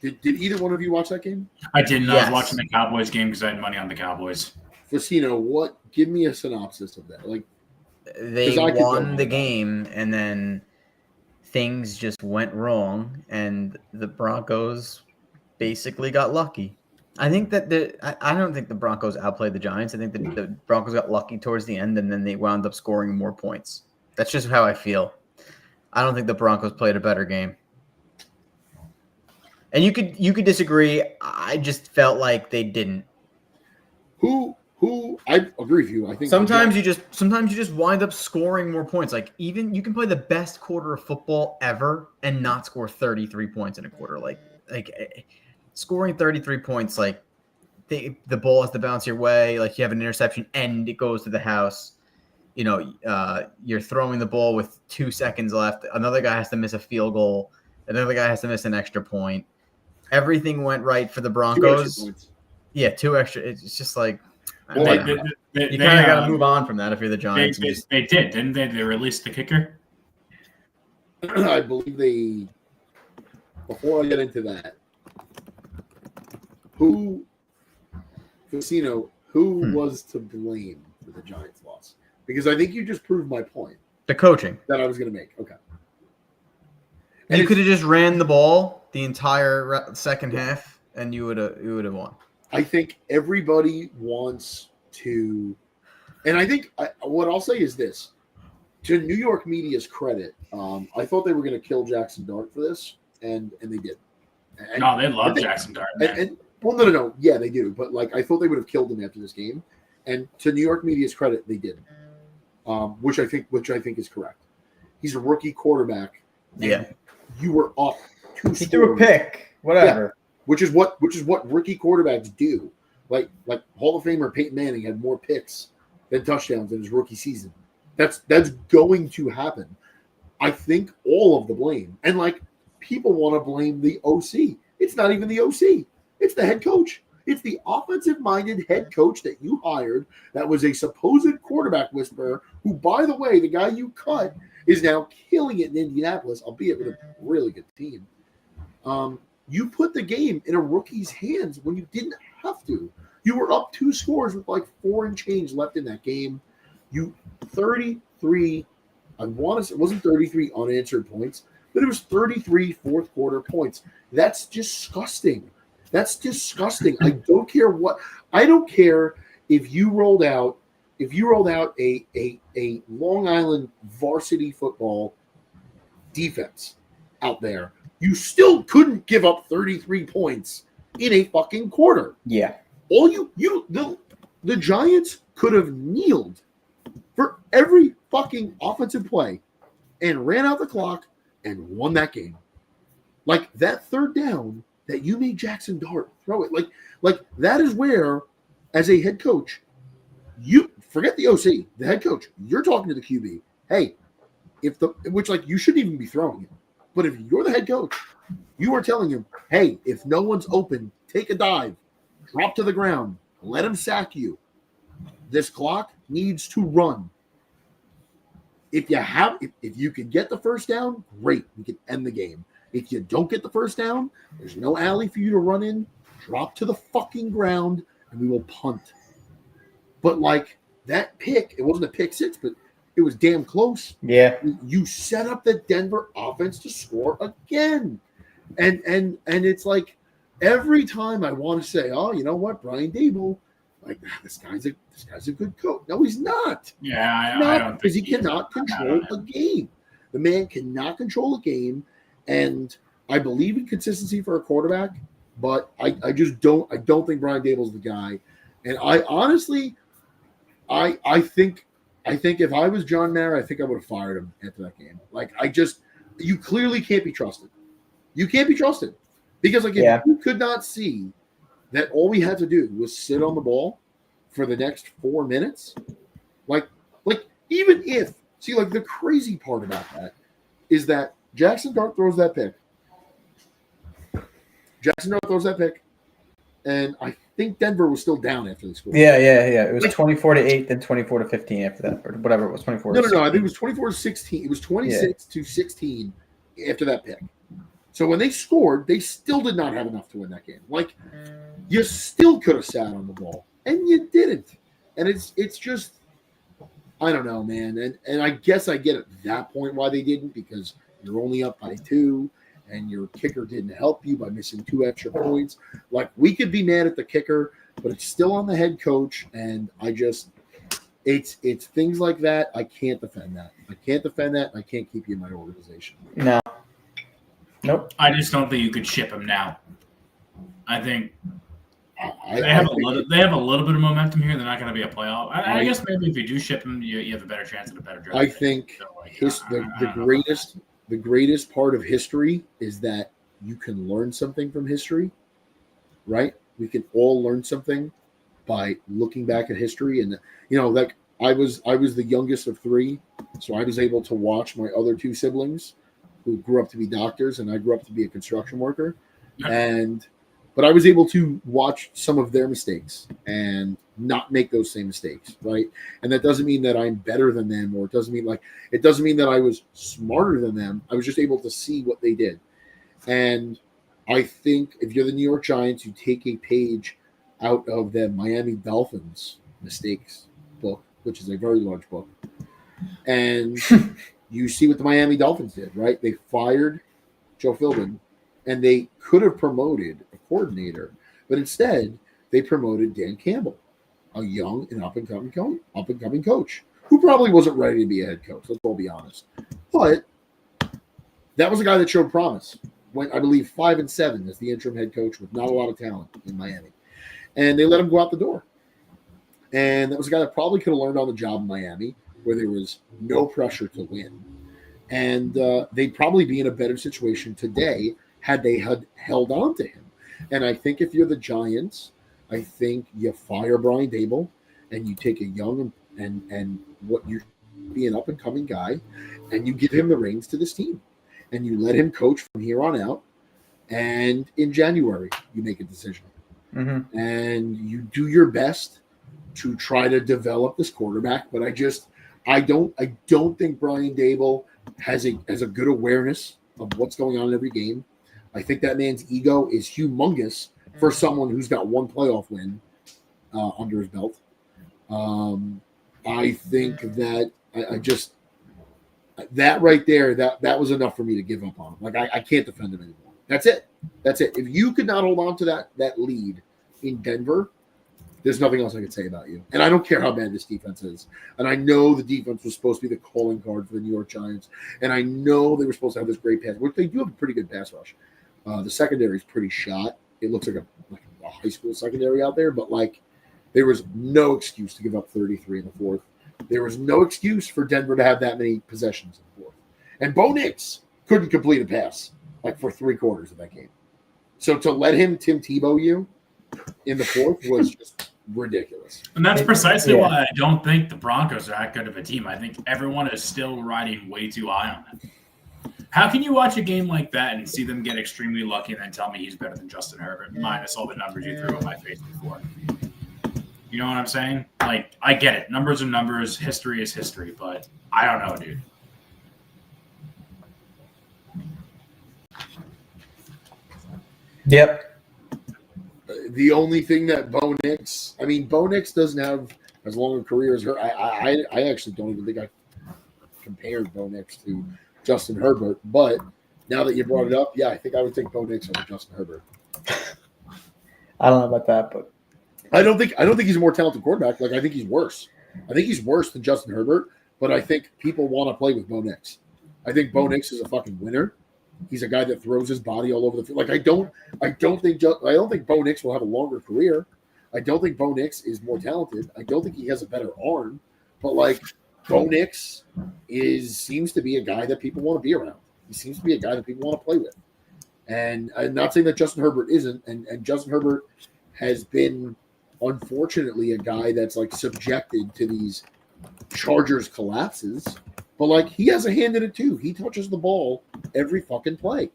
Did either one of you watch that game? I didn't. I Yes. was watching the Cowboys game because I had money on the Cowboys. Facino, give me a synopsis of that. Like, They 'Cause I could go won on the that. game, and then things just went wrong, and the Broncos basically got lucky. I think that I don't think the Broncos outplayed the Giants. I think that the Broncos got lucky towards the end, and then they wound up scoring more points. That's just how I feel. I don't think the Broncos played a better game. And you could disagree. I just felt like they didn't. who? I agree with you. I think Sometimes you just wind up scoring more points. Like even you can play the best quarter of football ever and not score 33 points in a quarter. Like scoring 33 points, like the ball has to bounce your way. Like you have an interception and it goes to the house. You know, you're throwing the ball with 2 seconds left. Another guy has to miss a field goal. Another guy has to miss an extra point. Everything went right for the 2 extra Broncos. points. Yeah, 2 extra. It's just like Well, I like, don't know. They You kind of got to um, move on from that if you're the Giants. They did, didn't they? They released the kicker. I believe they. Before I get into that, Facino, who was to blame for the Giants' loss? Because I think you just proved my point The coaching. that I was going to make. Okay. You could have just ran the ball the entire second half, and you would have won. I think everybody wants to, and I think what I'll say is this: to New York media's credit, I thought they were going to kill Jackson Dart for this, and they did. And, No, they love think- Jackson Dart. Man. and well, no, yeah, they do. But like, I thought they would have killed him after this game, and to New York media's credit, they did, which I think is correct. He's a rookie quarterback. and Yeah. you were up 2 He threw a scores. pick. Whatever. Which is what rookie quarterbacks do. Like Hall of Famer Peyton Manning had more picks than touchdowns in his rookie season. That's going to happen. I think all of the blame, and like people want to blame the OC. It's not even the OC. It's the head coach. It's the offensive-minded head coach that you hired that was a supposed quarterback whisperer who, by the way, the guy you cut is now killing it in Indianapolis, albeit with a really good team. You put the game in a rookie's hands when you didn't have to. You were up 2 scores with like 4 and change left in that game. You 33, I want to say, it wasn't 33 unanswered points, but it was 33 fourth quarter points. That's disgusting. That's disgusting. I don't care if you rolled out a Long Island varsity football defense out there. You still couldn't give up 33 points in a fucking quarter. Yeah. All the Giants could have kneeled for every fucking offensive play and ran out the clock and won that game. Like that third down that you made Jackson Dart throw it. Like that is where, as a head coach, you forget the OC, the head coach, you're talking to the QB. Hey, you shouldn't even be throwing it. But if you're the head coach, you are telling him, hey, if no one's open, take a dive, drop to the ground, let him sack you. This clock needs to run. If you can get the first down, great. We can end the game. If you don't get the first down, there's no alley for you to run in. Drop to the fucking ground, and we will punt. But like that pick, it wasn't a pick six, but it was damn close. Yeah. You set up the Denver offense to score again. And it's like every time I want to say, oh, you know what, Brian Daboll, like this guy's a good coach. No, he's not. Yeah, I don't because he think cannot control a game. The man cannot control a game, and I believe in consistency for a quarterback, but I just don't. I don't think Brian Daboll's the guy. And I honestly, I think if I was John Mara, I think I would have fired him after that game. Like you clearly can't be trusted. You can't be trusted because if you could not see that all we had to do was sit on the ball for the next 4 minutes, like even if the crazy part about that is that Jackson Dart throws that pick. And I think Denver was still down after they scored. Yeah. It was 24-8, then 24-15 after that, or whatever it was. 24. No. I think it was 24-16. It was 26-16 after that pick. So when they scored, they still did not have enough to win that game. Like you still could have sat on the ball, and you didn't. And it's just, I don't know, man. And I guess I get at that point why they didn't, because you're only up by 2. And your kicker didn't help you by missing 2 extra points. Like, we could be mad at the kicker, but it's still on the head coach. And it's things like that. I can't defend that. I can't keep you in my organization. No. Nope. I just don't think you could ship him now. I think They have a little bit of momentum here. They're not going to be a playoff. I guess maybe if you do ship him, you have a better chance at a better draft. I think the greatest part of history is that you can learn something from history, right? We can all learn something by looking back at history. And like I was the youngest of 3, so I was able to watch my other 2 siblings who grew up to be doctors, and I grew up to be a construction worker. But I was able to watch some of their mistakes and not make those same mistakes, right? And that doesn't mean that I'm better than them, or it doesn't mean that I was smarter than them. I was just able to see what they did. And I think if you're the New York Giants, you take a page out of the Miami Dolphins mistakes book, which is a very large book, and you see what the Miami Dolphins did, right? They fired Joe Philbin, and they could have promoted a coordinator, but instead they promoted Dan Campbell, a young and up and coming coach who probably wasn't ready to be a head coach. Let's all be honest. But that was a guy that showed promise. Went, I believe, 5-7 as the interim head coach with not a lot of talent in Miami, and they let him go out the door. And that was a guy that probably could have learned on the job in Miami, where there was no pressure to win, and they'd probably be in a better situation today had they held on to him. And I think if you're the Giants, I think you fire Brian Daboll and you take a young and what you be an up and coming guy, and you give him the reins to this team, and you let him coach from here on out. And in January, you make a decision. Mm-hmm. and you do your best to try to develop this quarterback. But I don't think Brian Dable has a good awareness of what's going on in every game. I think that man's ego is humongous for someone who's got one playoff win under his belt. I think that I just that right there that was enough for me to give up on him. Like I can't defend him anymore. That's it. If you could not hold on to that lead in Denver, there's nothing else I could say about you. And I don't care how bad this defense is. And I know the defense was supposed to be the calling card for the New York Giants. And I know they were supposed to have this great pass, which they do have a pretty good pass rush. The secondary is pretty shot. It looks like a high school secondary out there, but like there was no excuse to give up 33 in the fourth. There was no excuse for Denver to have that many possessions in the fourth. And Bo Nix couldn't complete a pass like for 3/4 of that game. So to let him Tim Tebow you in the fourth was just ridiculous. And that's precisely why I don't think the Broncos are that good of a team. I think everyone is still riding way too high on them. How can you watch a game like that and see them get extremely lucky and then tell me he's better than Justin Herbert, minus all the numbers you threw in my face before? You know what I'm saying? Like, I get it. Numbers are numbers. History is history. But I don't know, dude. Yep. The only thing that Bo Nix doesn't have as long a career as her. I actually don't even think I compared Bo Nix to Justin Herbert. But now that you brought it up, yeah, I think I would take Bo Nix over Justin Herbert. I don't know about that, but I don't think he's a more talented quarterback. Like I think he's worse. I think he's worse than Justin Herbert. But I think people want to play with Bo Nix. I think Bo Nix is a fucking winner. He's a guy that throws his body all over the field. Like I don't think Bo Nix will have a longer career. I don't think Bo Nix is more talented. I don't think he has a better arm. But like Bo Nix seems to be a guy that people want to be around. He seems to be a guy that people want to play with. And I'm not saying that Justin Herbert isn't. And Justin Herbert has been, unfortunately, a guy that's like subjected to these Chargers collapses. But like he has a hand in it too. He touches the ball every fucking play.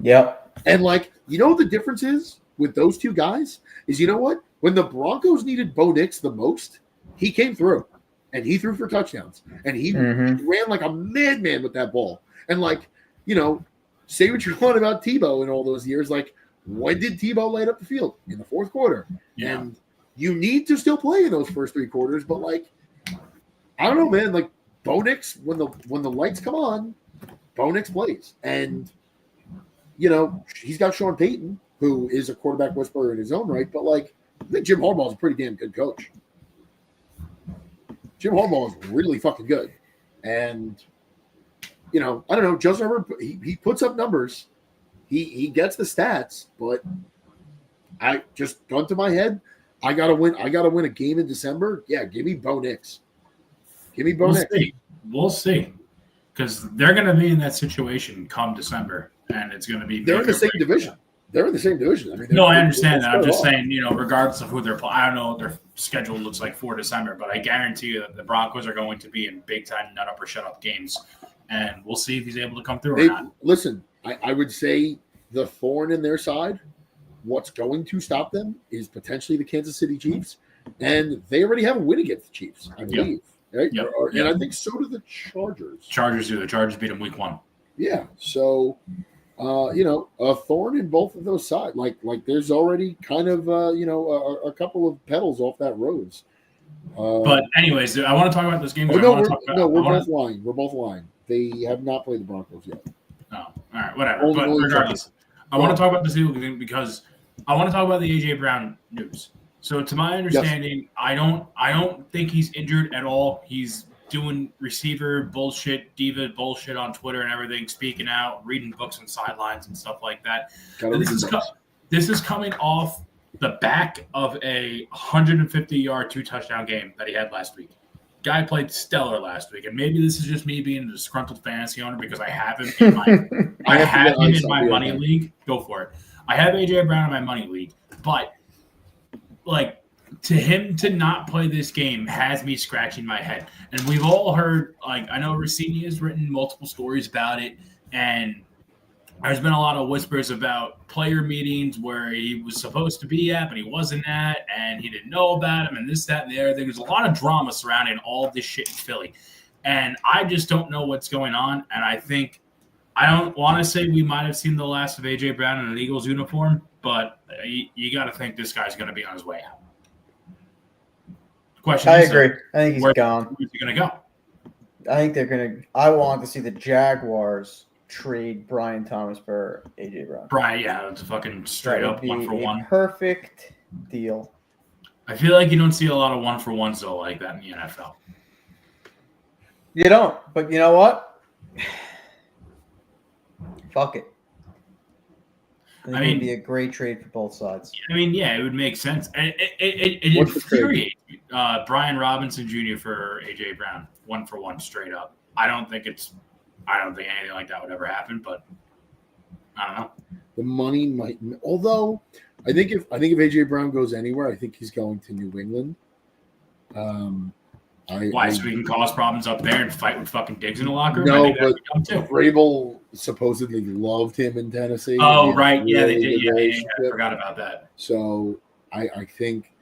yep. And like, you know what the difference is with those two guys? Is you know what? When the Broncos needed Bo Nix the most, he came through. And he threw for touchdowns. And he ran like a madman with that ball. And like, you know, say what you want about Tebow in all those years. Like, when did Tebow light up the field? In the fourth quarter. Yeah. And you need to still play in those first 3 quarters, but like, I don't know, man. Like Bo Nix, when the lights come on, Bo Nix plays. And you know, he's got Sean Payton, who is a quarterback whisperer in his own right, but like I think Jim Harbaugh is a pretty damn good coach. Jim Harbaugh is really fucking good. And you know, I don't know, Justin Herbert, he puts up numbers. He gets the stats, but I just gun to my head, I gotta win a game in December. Yeah, give me Bo Nix. Give me Bo Nix. We'll see. Because they're going to be in that situation come December, and it's going to be. They're in the same division. They're in the same division. I mean, no, I understand that. I'm just saying, you know, regardless of who they're playing, I don't know what their schedule looks like for December, but I guarantee you that the Broncos are going to be in big-time nut up or shut up games, and we'll see if he's able to come through or not. Listen, I would say the thorn in their side, what's going to stop them is potentially the Kansas City Chiefs, and they already have a win against the Chiefs, I believe. Yep. Right? Yep. And I think so do the Chargers. Chargers do. The Chargers beat them week 1. Yeah. So, you know, a thorn in both of those sides. Like there's already kind of, you know, a couple of pedals off that rose. But anyways, I want to talk about this game. We're both lying. We're both lying. They have not played the Broncos yet. Oh, all right, whatever. But regardless, I want to talk about this game because I want to talk about the A.J. Brown news. So to my understanding, yes. I don't think he's injured at all. He's doing receiver bullshit, diva bullshit on Twitter and everything, speaking out, reading books on sidelines and stuff like that. This is coming off the back of a 150-yard 2-touchdown game that he had last week. Guy played stellar last week, and maybe this is just me being a disgruntled fantasy owner because I have him in my money league. Go for it. I have A.J. Brown in my money league, but like to him to not play this game has me scratching my head. And we've all heard, like, I know Rossini has written multiple stories about it, and There's been a lot of whispers about player meetings where he was supposed to be at, but he wasn't at, and he didn't know about him, and this, that, and the other thing. There's a lot of drama surrounding all this shit in Philly. And I just don't know what's going on. And I don't want to say we might have seen the last of A.J. Brown in an Eagles uniform, but you got to think this guy's going to be on his way out. Question I is, agree. I think he's gone. Where's he going to go? I think they're going to – I want to see the Jaguars trade Brian Thomas for A.J. Brown. Brian, yeah, it's a fucking straight That would up be 1-for-1. a perfect deal. I feel like you don't see a lot of 1-for-1s though like that in the NFL. You don't, but you know what? Fuck it. I think it'd be a great trade for both sides. I mean, yeah, it would make sense. And it What's the trade? infuriates me. Brian Robinson Jr. for A.J. Brown, 1-for-1 straight up. I don't think anything like that would ever happen, but I don't know. The money might, although I think if AJ Brown goes anywhere, I think he's going to New England. Why? So we can cause problems up there and fight with fucking Diggs in the locker room? No, I think that'd but be dumb too. Vrabel supposedly loved him in Tennessee. Oh, They right. had Yeah, they really did. good Yeah, I relationship. forgot about that. So I think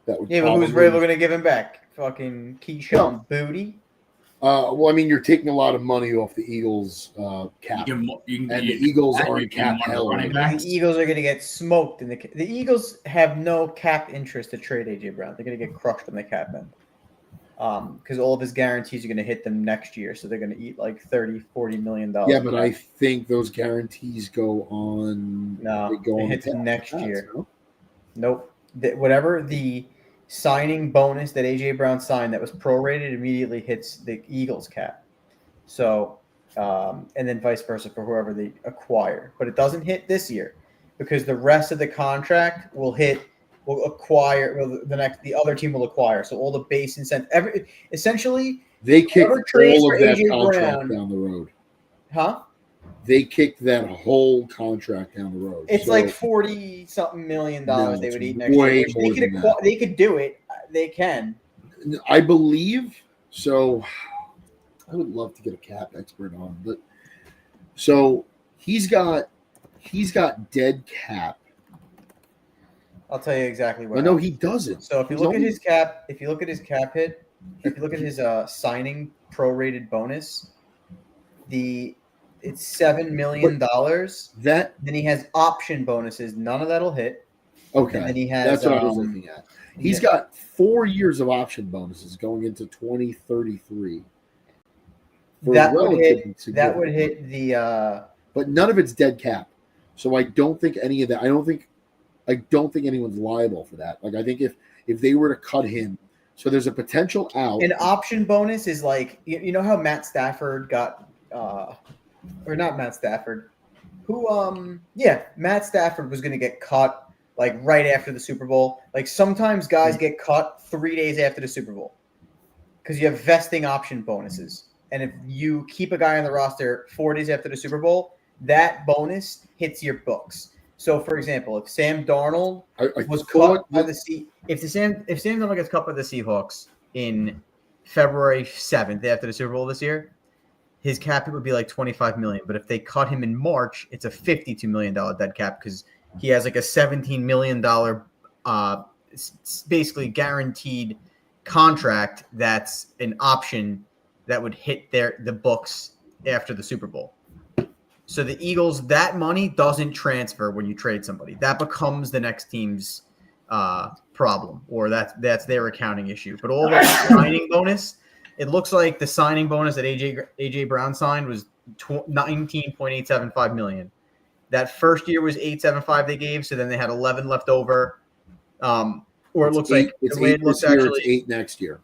that would. Yeah, but who's probably- Vrabel going to give him back? Fucking Keyshawn Booty? Well, I mean, you're taking a lot of money off the Eagles cap, You and the Eagles are in cap hell. running right now. backs. The Eagles are going to get smoked. The Eagles have no cap interest to trade A.J. Brown. They're going to get crushed on the cap end. Because all of his guarantees are going to hit them next year. So they're going to eat like $30-40 million. Yeah, but I think those guarantees go on. No, they go it on hits the next cap, year. no? Nope. Whatever the signing bonus that A.J. Brown signed that was prorated immediately hits the Eagles cap. So, and then vice versa for whoever they acquire. But it doesn't hit this year because the rest of the contract will acquire. Well, the other team will acquire. So all the base incentive, essentially, They kicked Whoever trades all for of that A.J. contract Brown- down the road. huh? They kicked that whole contract down the road. It's So, like $40-something million No, they would it's eat next way year. Which more they could than that. they could do it. They can. I believe so. I would love to get a cap expert on, but so he's got dead cap. I'll tell you exactly what. But no, he doesn't. So if you He's look at only- his cap, if you look at his cap hit, if you look at his signing prorated bonus, it's $7 million. that Then he has option bonuses. None of that'll hit. okay. And then he has. That's what I was looking at. He's yeah. got 4 years of option bonuses going into 2033. For That would relatively hit. That would significant. hit the. But none of it's dead cap. So I don't think any of that. I don't think anyone's liable for that. Like I think if they were to cut him, so there's a potential out. An option bonus is like you know how Matt Stafford got, or not Matt Stafford, Matt Stafford was going to get cut like right after the Super Bowl. Like sometimes guys get cut 3 days after the Super Bowl because you have vesting option bonuses, and if you keep a guy on the roster 4 days after the Super Bowl, that bonus hits your books. So, for example, if Sam Darnold I was thought cut by if Sam Darnold gets cut by the Seahawks in February 7th after the Super Bowl this year, his cap hit would be like $25 million. But if they cut him in March, it's a $52 million dead cap because he has like a $17 million basically guaranteed contract that's an option that would hit the books after the Super Bowl. So the Eagles, that money doesn't transfer when you trade somebody. That becomes the next team's problem, or that's their accounting issue. But all that signing bonus, it looks like the signing bonus that AJ Brown signed was $19.875 million. That first year was $875 they gave, so then they had 11 left over. Or it looks like it's the way 8 it looks this year, actually. it's 8 next year.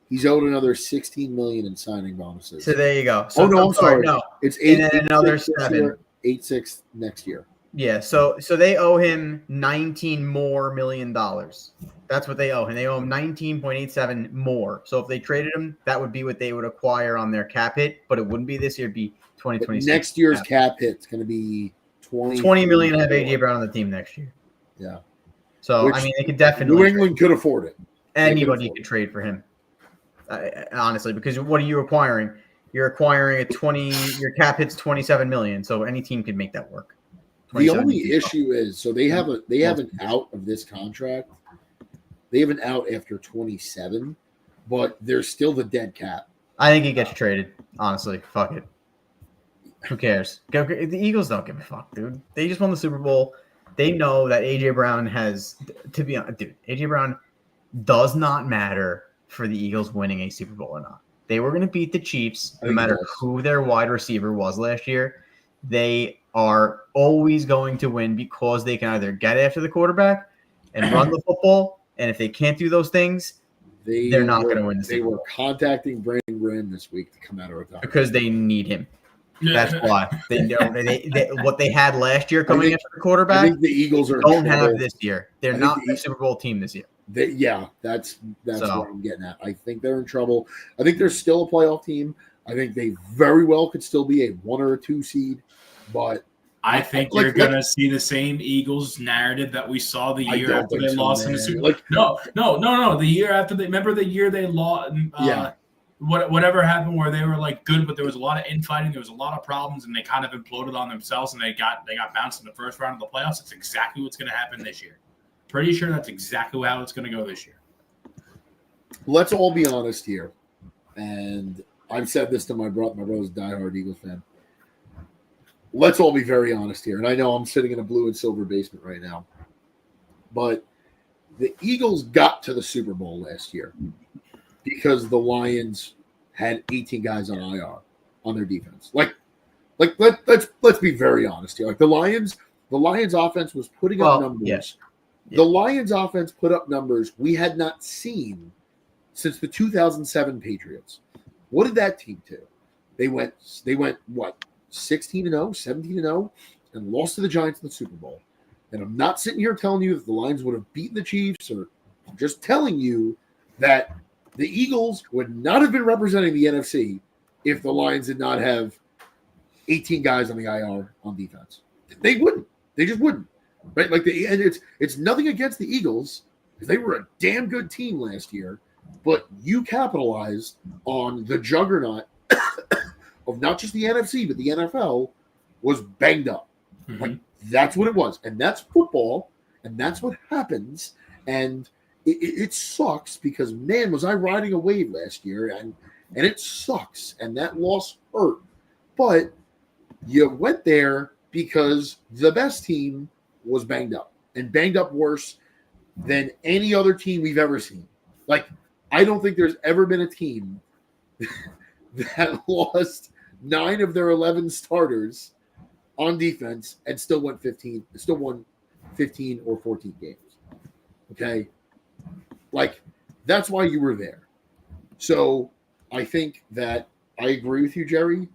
He's owed another $16 million in signing bonuses. So there you go. So, I'm sorry. No, It's 8 and then another 8-6 this 7. year, 8-6 next year. Yeah, so they owe him $19 million. That's what they owe him. They owe him 19.87 more. So if they traded him, that would be what they would acquire on their cap hit, but it wouldn't be this year. It'd be But 2026. next year's cap hit's going to be $20 million to have AJ Brown on the team next year. Yeah. So Which I mean, they could definitely New England could afford it. anybody could trade for him. Honestly, because what are you acquiring? you're acquiring your cap hits 27 million, so any team could make that work. The 27 only million. issue is, so they have an out of this contract. They have an out after 27, but there's still the dead cap. I think he gets traded. Honestly, fuck it. Who cares? The Eagles don't give a fuck, dude. They just won the Super Bowl. They know that AJ Brown has, to be honest, dude. AJ Brown does not matter for the Eagles winning a Super Bowl or not. They were going to beat the Chiefs no matter who their wide receiver was last year. They are always going to win because they can either get after the quarterback and run the football, and if they can't do those things, they're not going to win the Super Bowl. They were contacting Brandon Graham this week to come out of retirement because they need him. That's why they know they what they had last year coming after the quarterback. I think the Eagles don't have this year. They're not the Super Bowl team this year. That's what I'm getting at. I think they're in trouble. I think they're still a playoff team. I think they very well could still be a 1 or a 2 seed, but I think you're gonna see the same Eagles narrative that we saw the year after they lost in the Super Bowl. No. The year after remember the year they lost. Whatever happened where they were like good, but there was a lot of infighting, there was a lot of problems, and they kind of imploded on themselves, and they got bounced in the first round of the playoffs. It's exactly what's going to happen this year. Pretty sure that's exactly how it's going to go this year. Let's all be honest here, and I've said this to my brother. My brother's a diehard Eagles fan. Let's all be very honest here, and I know I'm sitting in a blue and silver basement right now, but the Eagles got to the Super Bowl last year because the Lions had 18 guys on IR on their defense. Let's be very honest here. Like the Lions offense was putting up numbers. Yeah. The Lions offense put up numbers we had not seen since the 2007 Patriots. What did that team do? They went what? 16-0, 17-0, and lost to the Giants in the Super Bowl. And I'm not sitting here telling you that the Lions would have beaten the Chiefs, or I'm just telling you that the Eagles would not have been representing the NFC if the Lions did not have 18 guys on the IR on defense. They wouldn't. They just wouldn't. Right? And it's nothing against the Eagles because they were a damn good team last year, but you capitalized on the juggernaut of not just the NFC but the NFL was banged up. Mm-hmm. Like that's what it was, and that's football, and that's what happens, and. It sucks because, man, was I riding a wave last year, and it sucks, and that loss hurt. But you went there because the best team was banged up, and banged up worse than any other team we've ever seen. Like, I don't think there's ever been a team that lost 9 of their 11 starters on defense and still won 15 or 14 games. Okay? Like, that's why you were there. So I think that I agree with you, Jerry.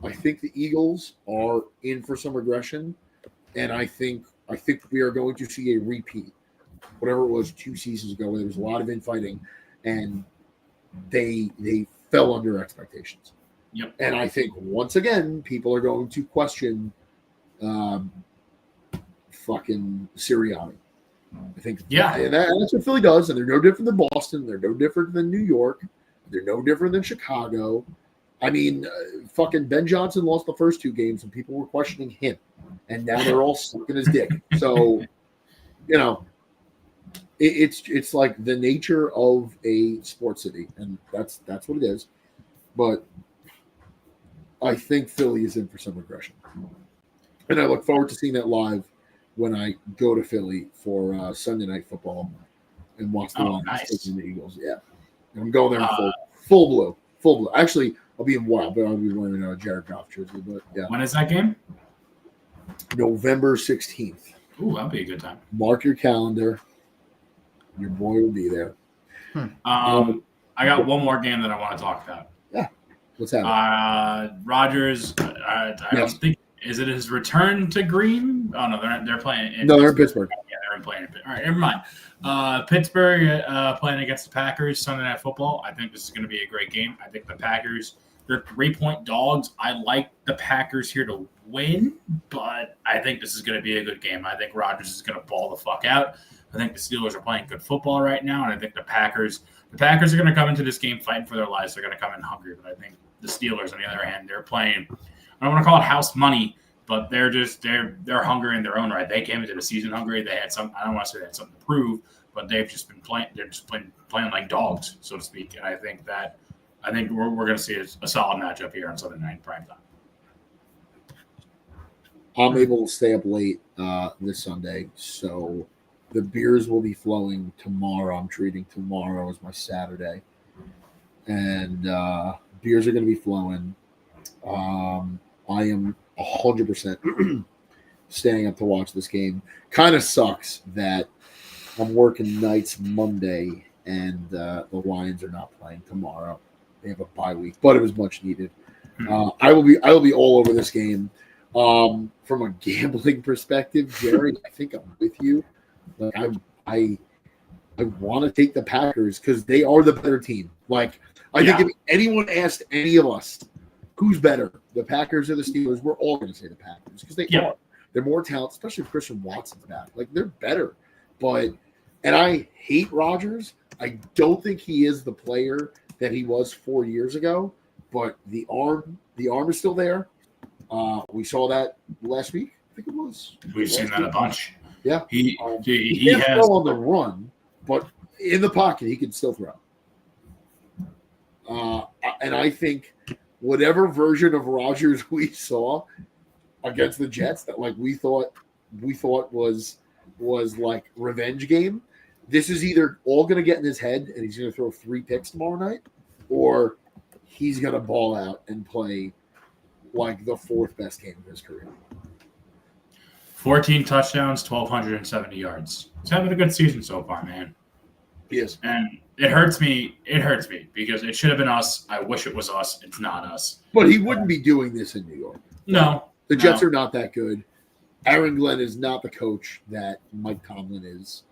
I think the Eagles are in for some regression, and I think we are going to see a repeat. Whatever it was 2 seasons ago, where there was a lot of infighting, and they fell under expectations. Yep. And I think once again, people are going to question fucking Sirianni. I think that's what Philly does, and they're no different than Boston. They're no different than New York. They're no different than Chicago. I mean, fucking Ben Johnson lost the first 2 games, and people were questioning him, and now they're all sucking his dick. So, it's like the nature of a sports city, and that's what it is. But I think Philly is in for some regression, and I look forward to seeing that live when I go to Philly for Sunday Night Football and watch the Lions and the Eagles. Yeah, and I'm going there in full blue. Actually, I'll be in wild, but I'll be wearing a Jared Goff jersey. But yeah, when is that game? November 16th. Ooh, that'll be a good time. Mark your calendar. Your boy will be there. I got one more game that I want to talk about. Yeah, what's happening? Rodgers. I don't think. Is it his return to Green? Oh no, they're playing. They're in Pittsburgh. Yeah, they're playing. All right, never mind. Pittsburgh playing against the Packers Sunday Night Football. I think this is going to be a great game. I think the Packers. They're 3-point dogs. I like the Packers here to win, but I think this is going to be a good game. I think Rodgers is going to ball the fuck out. I think the Steelers are playing good football right now, and I think the Packers are going to come into this game fighting for their lives. They're going to come in hungry, but I think the Steelers, on the other hand, they're playing. I don't want to call it house money, but they're hungry in their own right. They came into the season hungry. They had some. I don't want to say they had something to prove, but they've just been playing. They're just playing like dogs, so to speak. And I think we're going to see a solid matchup here on Sunday night primetime. I'm able to stay up late this Sunday, so the beers will be flowing tomorrow. I'm treating tomorrow as my Saturday, and beers are going to be flowing. I am 100% staying up to watch this game. Kind of sucks that I'm working nights Monday, and the Lions are not playing tomorrow. They have a bye week, but it was much needed. I will be all over this game. From a gambling perspective, Jerry, I think I'm with you. Like I want to take the Packers because they are the better team. Like I think if anyone asked any of us who's better, the Packers or the Steelers, we're all going to say the Packers because they are. They're more talented, especially if Christian Watson's back. Like they're better. And I hate Rodgers. I don't think he is the player that he was 4 years ago. But the arm is still there. We saw that last week. I think it was. We've seen that a bunch. Yeah, he can't has throw on the run, but in the pocket he can still throw. And I think whatever version of Rodgers we saw against the Jets that like we thought was like revenge game, this is either all going to get in his head and he's going to throw 3 picks tomorrow night, or he's going to ball out and play like the 4th best game of his career. 14 touchdowns, 1,270 yards. He's having a good season so far, man. He is. And it hurts me. It hurts me because it should have been us. I wish it was us. It's not us. But he wouldn't be doing this in New York. No. The Jets are not that good. Aaron Glenn is not the coach that Mike Tomlin is.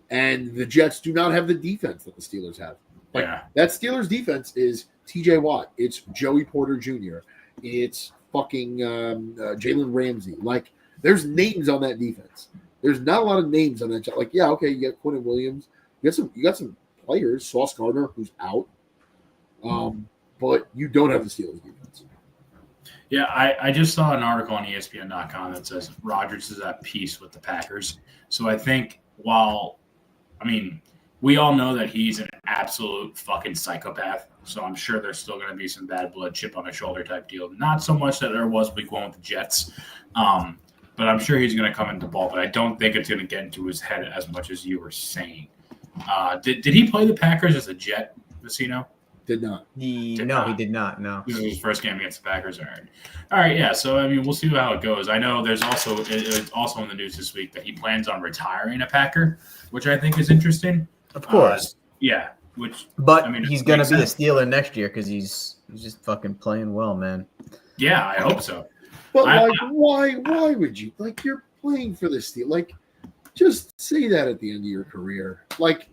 And the Jets do not have the defense that the Steelers have. Like that Steelers defense is TJ Watt. It's Joey Porter Jr. It's fucking Jalen Ramsey. Like, there's names on that defense. There's not a lot of names on that. Like, yeah, okay, you got Quentin Williams. You got some players. Sauce Gardner, who's out. But you don't have the Steelers defense. Yeah, I just saw an article on ESPN.com that says Rodgers is at peace with the Packers. So I think we all know that he's an absolute fucking psychopath. So I'm sure there's still going to be some bad blood, chip on the shoulder type deal. Not so much that there was week 1 with the Jets. But I'm sure he's going to come into the ball. But I don't think it's going to get into his head as much as you were saying. Did he play the Packers as a Jet, Vecino? Did not. He did not. No. This is his first game against the Packers. All right. Yeah. So we'll see how it goes. I know there's it's also in the news this week that he plans on retiring a Packer, which I think is interesting. Of course. But he's gonna be a Steeler next year because he's just fucking playing well, man. Yeah, I hope so. But why would you? Like, you're playing for the Steelers. Like, just say that at the end of your career. Like,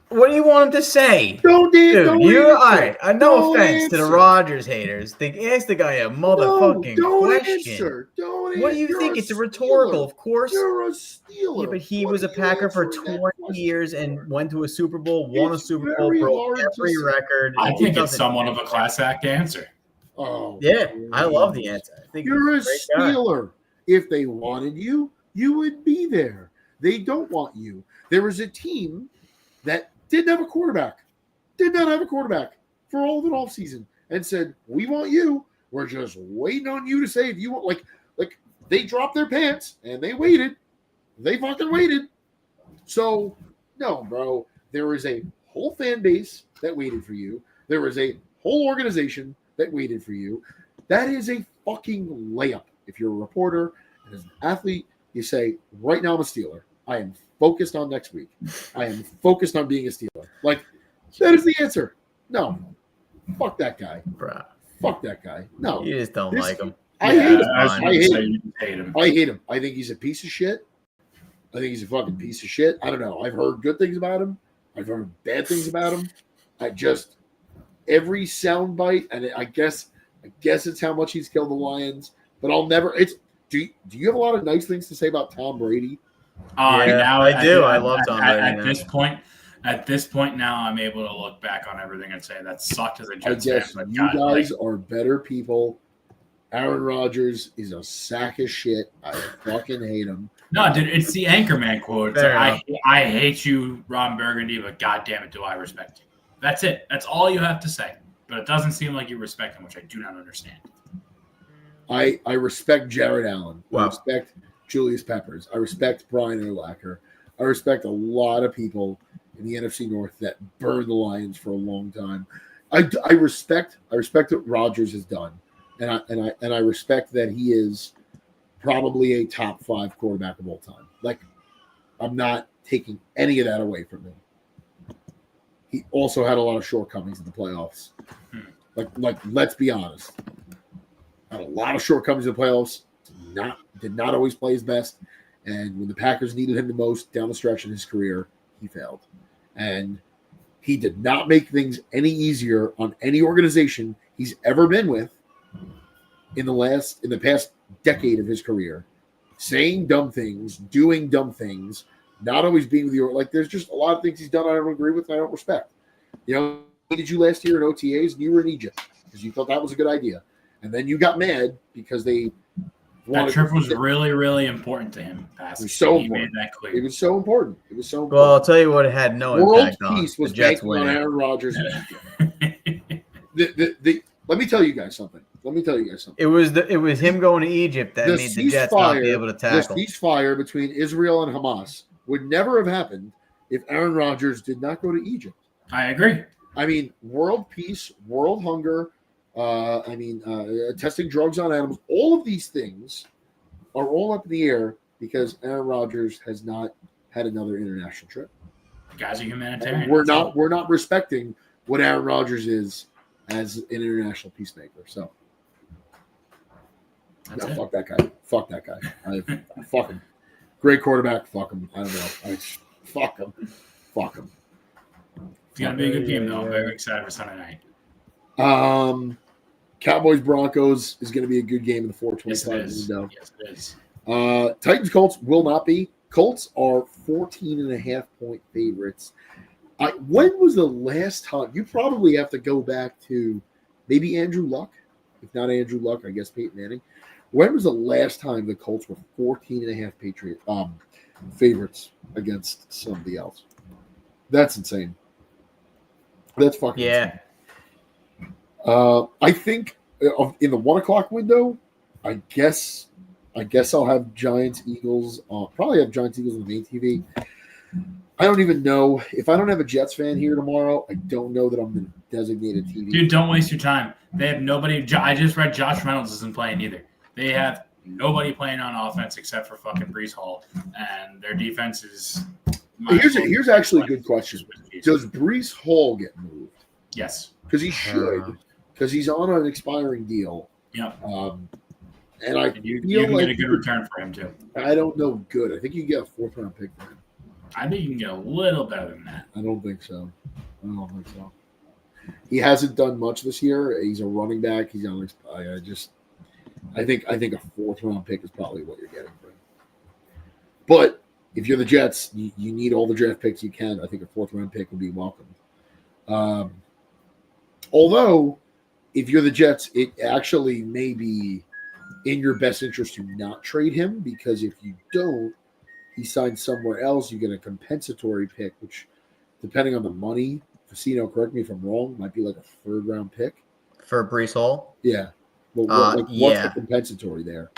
what do you want him to say? Don't all right. No offense to the Rodgers haters. Ask the guy a motherfucking question. Answer. What do you think? It's a rhetorical, of course. You're a Steeler. Yeah, but he was a Packer for 20 years and went to a Super Bowl, won a Super Bowl, broke every record. I think it's somewhat of a class act answer. Oh, yeah, I love the answer. I think you're a Steeler. If they wanted you, you would be there. They don't want you. There was a team that didn't have a quarterback, did not have a quarterback for all of an offseason, and said, we want you. We're just waiting on you to say if you want. Like they dropped their pants and they waited. They fucking waited. So, no, bro. There is a whole fan base that waited for you. There is a whole organization that waited for you. That is a fucking layup. If you're a reporter and as an athlete, you say, right now I'm a Steeler. I am focused on next week. I am focused on being a Steeler. Like, that is the answer. No. Fuck that guy. Bruh. Fuck that guy. No. You just don't like him. I hate him. I hate him. I think he's a piece of shit. I think he's a fucking piece of shit. I don't know. I've heard good things about him. I've heard bad things about him. Every soundbite, and I guess it's how much he's killed the Lions, but I'll never. Do you have a lot of nice things to say about Tom Brady? I do. I love Tom Brady. At At this point now, I'm able to look back on everything and say that sucked as a I Jets fan. guess But you God, guys like, are better people. Aaron Rodgers is a sack of shit. I fucking hate him. no, dude, it's the Anchorman quote. It's Fair like, I hate you, Ron Burgundy, but God damn it, do I respect you? That's it. That's all you have to say. But it doesn't seem like you respect him, which I do not understand. I respect Jared Allen. I Wow. respect Julius Peppers. I respect Brian Urlacher. I respect a lot of people in the NFC North that burned the Lions for a long time. I respect what Rodgers has done, and I respect that he is probably a top 5 quarterback of all time. Like, I'm not taking any of that away from him. He also had a lot of shortcomings in the playoffs. Like let's be honest. Had a lot of shortcomings in the playoffs. Did not always play his best. And when the Packers needed him the most down the stretch in his career, he failed. And he did not make things any easier on any organization he's ever been with in the past decade of his career. Saying dumb things, doing dumb things, not always being with you. Like, there's just a lot of things he's done I don't agree with and I don't respect. You know, he did you last year in OTAs and you were in Egypt because you thought that was a good idea. And then you got mad because they That trip was really, really important to him. It was so He important. made that It clear. was so important. It was so important. Well, I'll tell you what it had no World impact on. peace was The Jets banking on winning. Aaron Rodgers. Let me tell you guys something. It was him going to Egypt that made the Jets not be able to tackle. The ceasefire between Israel and Hamas would never have happened if Aaron Rodgers did not go to Egypt. I agree. I mean, world peace, world hunger, testing drugs on animals, all of these things are all up in the air because Aaron Rodgers has not had another international trip. The guy's a humanitarian. We're not respecting what Aaron Rodgers is as an international peacemaker. So That's no, it. fuck that guy. I fuck him. Great quarterback. Fuck him. I don't know. Fuck him. It's gonna be a good game though. I'm very excited for Sunday night. Cowboys Broncos is going to be a good game in the 425 Yes, it is. window. Yes, it is. Titans Colts will not be. Colts are 14.5-point favorites. When was the last time? You probably have to go back to maybe Andrew Luck. If not Andrew Luck, I guess Peyton Manning. When was the last time the Colts were 14.5 favorites against somebody else? That's insane. That's fucking insane. I think in the 1 o'clock window, I guess I'll have Giants Eagles. Probably have Giants Eagles on the main TV. I don't even know if I don't have a Jets fan here tomorrow. I don't know that I'm the designated TV. Dude, don't waste your time. They have nobody. I just read Josh Reynolds isn't playing either. They have nobody playing on offense except for fucking Brees Hall, and their defense is. Here's actually a good question. Does Brees Hall get moved? Yes. Because he should. Because he's on an expiring deal. Yep. And I You feel can like get a good return for him too. I don't know. Good. I think you get a 4th-round pick for him. I think you can get a little better than that. I don't think so. He hasn't done much this year. He's a running back. He's on. I think a 4th-round pick is probably what you're getting for him. But if you're the Jets, you need all the draft picks you can. I think a 4th-round pick would be welcomed. Although, if you're the Jets, it actually may be in your best interest to not trade him, because if you don't, he signs somewhere else, you get a compensatory pick, which, depending on the money, Facino, correct me if I'm wrong, might be like a 3rd-round pick. For Brees Hall? Yeah. But what's the compensatory there?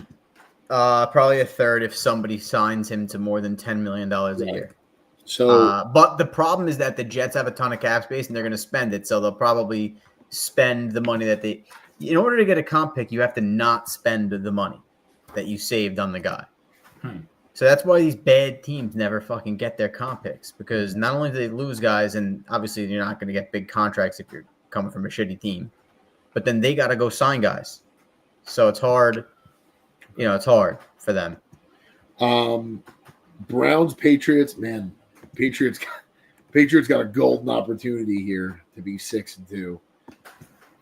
Probably a 3rd if somebody signs him to more than $10 million a year. So, but the problem is that the Jets have a ton of cap space and they're going to spend it. So they'll probably spend the money that they – in order to get a comp pick, you have to not spend the money that you saved on the guy. So that's why these bad teams never fucking get their comp picks, because not only do they lose guys, and obviously you're not going to get big contracts if you're coming from a shitty team, but then they got to go sign guys. So it's hard. It's hard for them. Browns, Patriots, man. Patriots got a golden opportunity here to be 6-2.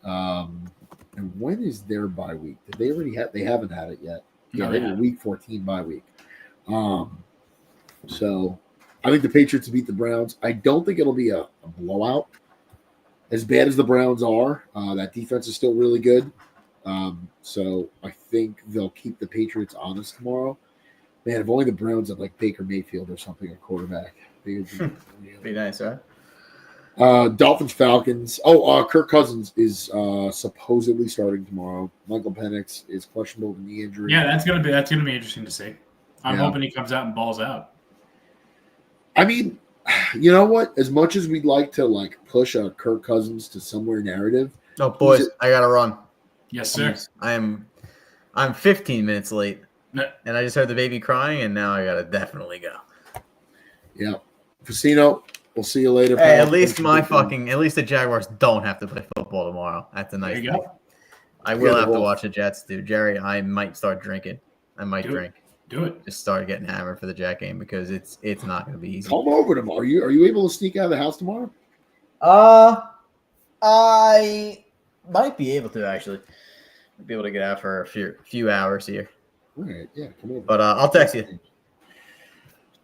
And when is their bye week? Did they already have? They haven't had it yet. Yeah, they have a week 14 bye week. So I think the Patriots beat the Browns. I don't think it'll be a blowout. As bad as the Browns are, that defense is still really good. So I think they'll keep the Patriots honest tomorrow. Man, if only the Browns had like Baker Mayfield or something at quarterback. Be nice, right? Dolphins, Falcons. Oh, Kirk Cousins is supposedly starting tomorrow. Michael Penix is questionable with knee injury. Yeah, that's gonna be interesting to see. I'm hoping he comes out and balls out. I mean, you know what? As much as we'd like to like push a Kirk Cousins to somewhere narrative. Oh, boys, I gotta run. Yes, sir. I'm 15 minutes late, and I just heard the baby crying, and now I gotta definitely go. Yeah, Casino. We'll see you later. Hey, at least the Jaguars don't have to play football tomorrow. That's a nice thing. Go. I will have to watch the Jets, dude. Jerry, I might start drinking. I might drink. Do it. Just start getting hammered for the Jet game because it's not going to be easy. Come over tomorrow. Are you able to sneak out of the house tomorrow? I might be able to actually. Be able to get out for a few hours here. All right, yeah, come over. But I'll text you.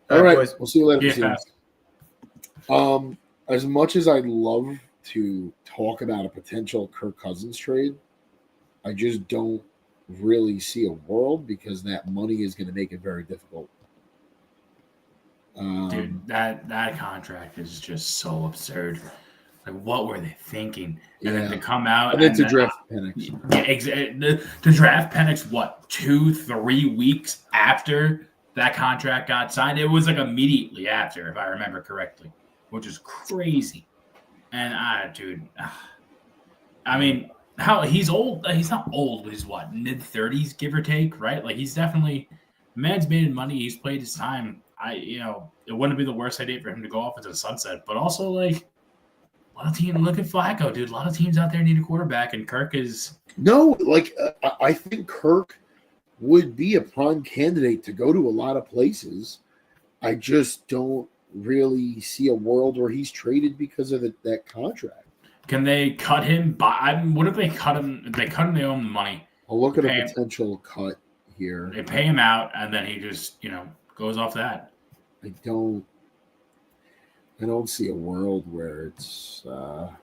All right, boys. We'll see you later. Yeah. As much as I'd love to talk about a potential Kirk Cousins trade, I just don't really see a world because that money is going to make it very difficult. Dude, that contract is just so absurd. Like, what were they thinking? And then to come out and then to draft Penix. Yeah, exactly. To draft Penix, what, 2-3 weeks after that contract got signed? It was like immediately after, if I remember correctly, which is crazy. And I mean, how he's old? He's not old. He's what, mid-30s, give or take, right? Like, he's definitely man's made his money. He's played his time. It wouldn't be the worst idea for him to go off into the sunset, but also like. A lot of teams look at Flacco, dude. A lot of teams out there need a quarterback, and Kirk is I think Kirk would be a prime candidate to go to a lot of places. I just don't really see a world where he's traded because of that contract. Can they cut him? What if they cut him? If they cut him, they owe him the money. I'll look at a potential cut here. They pay him out, and then he just goes off that. I don't see a world where it's Oh,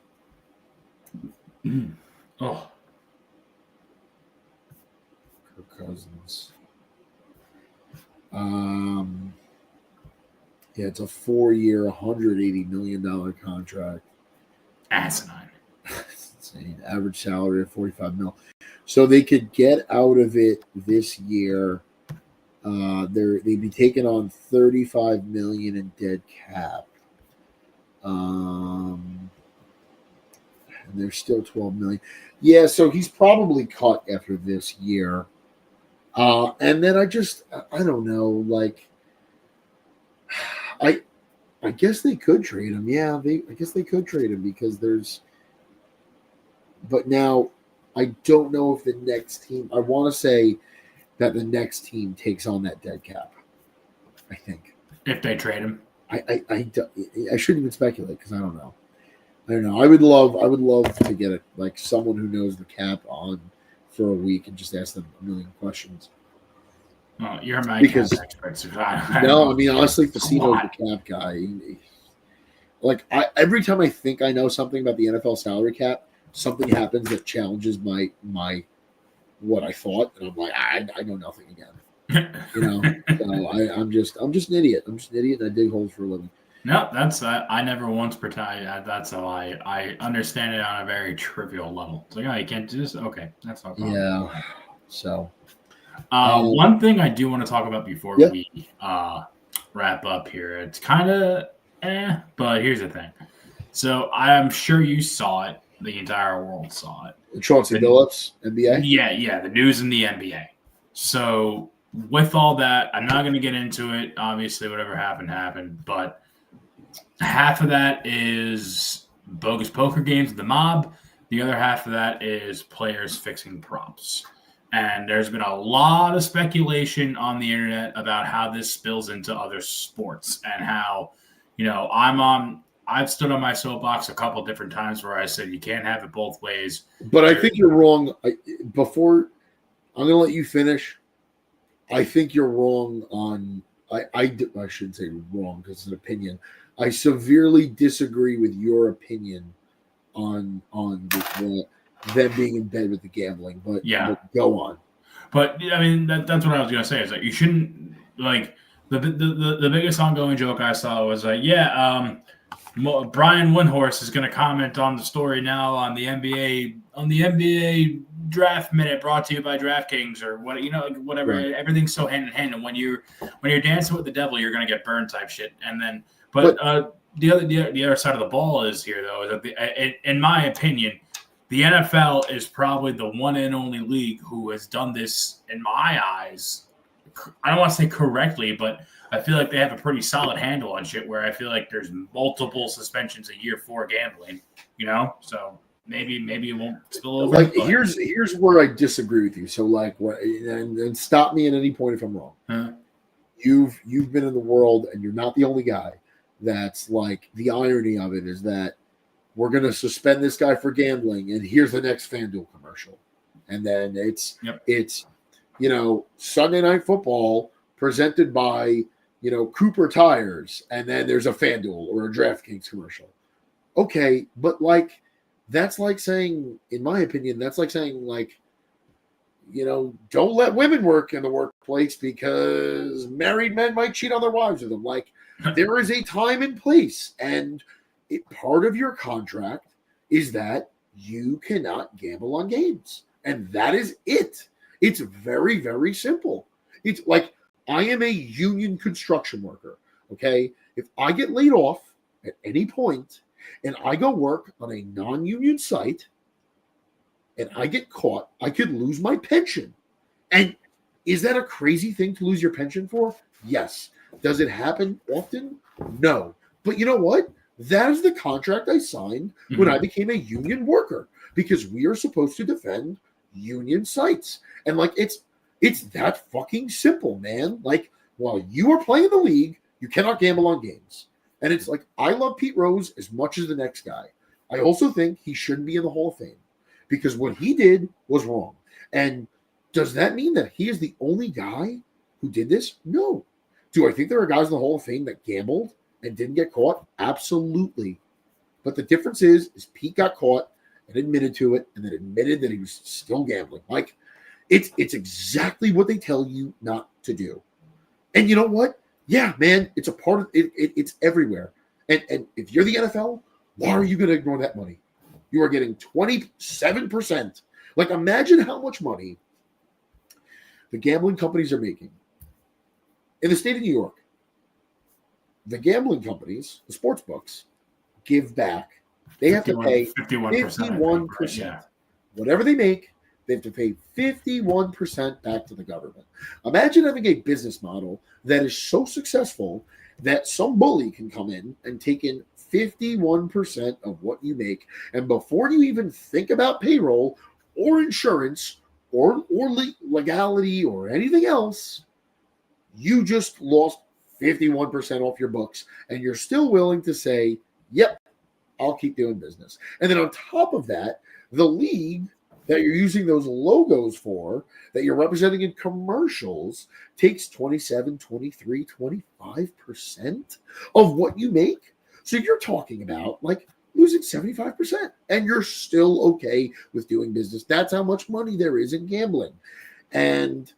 Kirk Cousins. Yeah, it's a 4-year, $180 million contract. asinine. It's insane. Average salary of $45 million. So they could get out of it this year. They'd be taking on $35 million in dead cap. And there's still $12 million. Yeah, so he's probably cut after this year. And then I don't know, like I guess they could trade him. Yeah, I guess they could trade him because but now I don't know if the next team, I want to say that the next team takes on that dead cap. I think. If they trade him. I shouldn't even speculate because I don't know. I would love to get someone who knows the cap on for a week and just ask them a million questions. Oh, you're my cap expert. So no, I mean honestly, Casino's the cap guy. Every time I think I know something about the NFL salary cap, something happens that challenges my what I thought, and I'm like, I know nothing again. So I'm just an idiot. I'm just an idiot, and I dig holes for a living. No, that's I never once pretend. That's how I understand it on a very trivial level. It's like, oh, you can't do this. Okay, that's no problem. Yeah. So, one thing I do want to talk about before we wrap up here. It's kind of but here's the thing. So I'm sure you saw it. The entire world saw it. Chauncey Billups, NBA. Yeah, the news in the NBA. So. With all that, I'm not going to get into it. Obviously, whatever happened. But half of that is bogus poker games with the mob. The other half of that is players fixing props. And there's been a lot of speculation on the internet about how this spills into other sports and how, I've stood on my soapbox a couple different times where I said you can't have it both ways. But I think you're wrong. I'm going to let you finish. I think you're wrong on I shouldn't say wrong because it's an opinion. I severely disagree with your opinion on them being in bed with the gambling. But but go on. But I mean, that's what I was gonna say. Is like you shouldn't like the biggest ongoing joke I saw was like, Brian Windhorst is gonna comment on the story now on the NBA draft minute brought to you by DraftKings or what whatever. Right. Everything's so hand in hand, and when you're dancing with the devil, you're gonna get burned type shit. And then, but the other side of the ball is here though is that in my opinion, the NFL is probably the one and only league who has done this, in my eyes. I don't want to say correctly, but I feel like they have a pretty solid handle on shit where I feel like there's multiple suspensions a year for gambling, So maybe it won't spill over. Like, here's where I disagree with you. So, like, and stop me at any point if I'm wrong. Huh? You've been in the world, and you're not the only guy. That's like the irony of it is that we're going to suspend this guy for gambling, and here's the next FanDuel commercial, and then it's Sunday Night Football presented by Cooper Tires, and then there's a FanDuel or a DraftKings commercial. Okay, but like that's like saying, in my opinion, that's like saying don't let women work in the workplace because married men might cheat on their wives with them. Like there is a time and place, and part of your contract is that you cannot gamble on games, and that is it. It's very, very simple. It's like I am a union construction worker. Okay, if I get laid off at any point and I go work on a non-union site and I get caught, I could lose my pension. And is that a crazy thing to lose your pension for? Yes. Does it happen often? No. But you know what? That is the contract I signed when I became a union worker, because we are supposed to defend union sites. And like it's that fucking simple, man. Like while you are playing the league, you cannot gamble on games. And it's like I love Pete Rose as much as the next guy. I also think he shouldn't be in the Hall of Fame because what he did was wrong. And does that mean that he is the only guy who did this? No. Do I think there are guys in the Hall of Fame that gambled and didn't get caught? Absolutely. But the difference is Pete got caught and admitted to it, and then admitted that he was still gambling. Like it's exactly what they tell you not to do. And you know what? Yeah, man, it's a part of it. It's everywhere. And if you're the NFL, why are you going to ignore that money? You are getting 27%. Like imagine how much money the gambling companies are making. In the state of New York, the gambling companies, the sports books, give back. They have to pay 51%. Yeah. Whatever they make, they have to pay 51% back to the government. Imagine having a business model that is so successful that some bully can come in and take in 51% of what you make. And before you even think about payroll or insurance or legality or anything else, you just lost 51% off your books. And you're still willing to say, yep, I'll keep doing business. And then on top of that, the league that you're using those logos for, that you're representing in commercials, takes 27, 23, 25% of what you make. So you're talking about like losing 75%, and you're still okay with doing business. That's how much money there is in gambling. And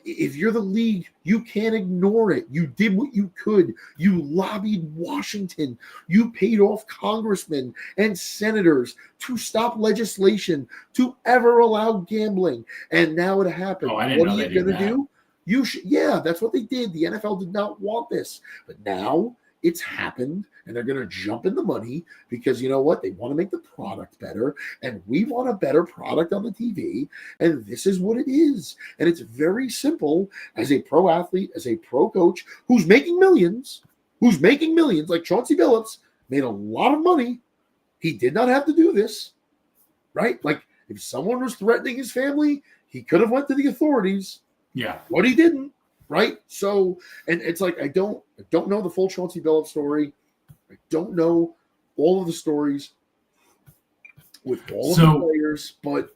if you're the league, you can't ignore it. You did what you could. You lobbied Washington. You paid off congressmen and senators to stop legislation to ever allow gambling. And now it happened. What are you going to do? You should, yeah, that's what they did. The NFL did not want this. But now it's happened, and they're going to jump in the money because you know what? They want to make the product better, and we want a better product on the TV, and this is what it is. And it's very simple. As a pro athlete, as a pro coach who's making millions, like Chauncey Billups made a lot of money. He did not have to do this, right? Like if someone was threatening his family, he could have went to the authorities. Yeah. But he didn't. Right. So, and it's like, I don't know the full Chauncey Billups story. I don't know all of the stories with all of the players, but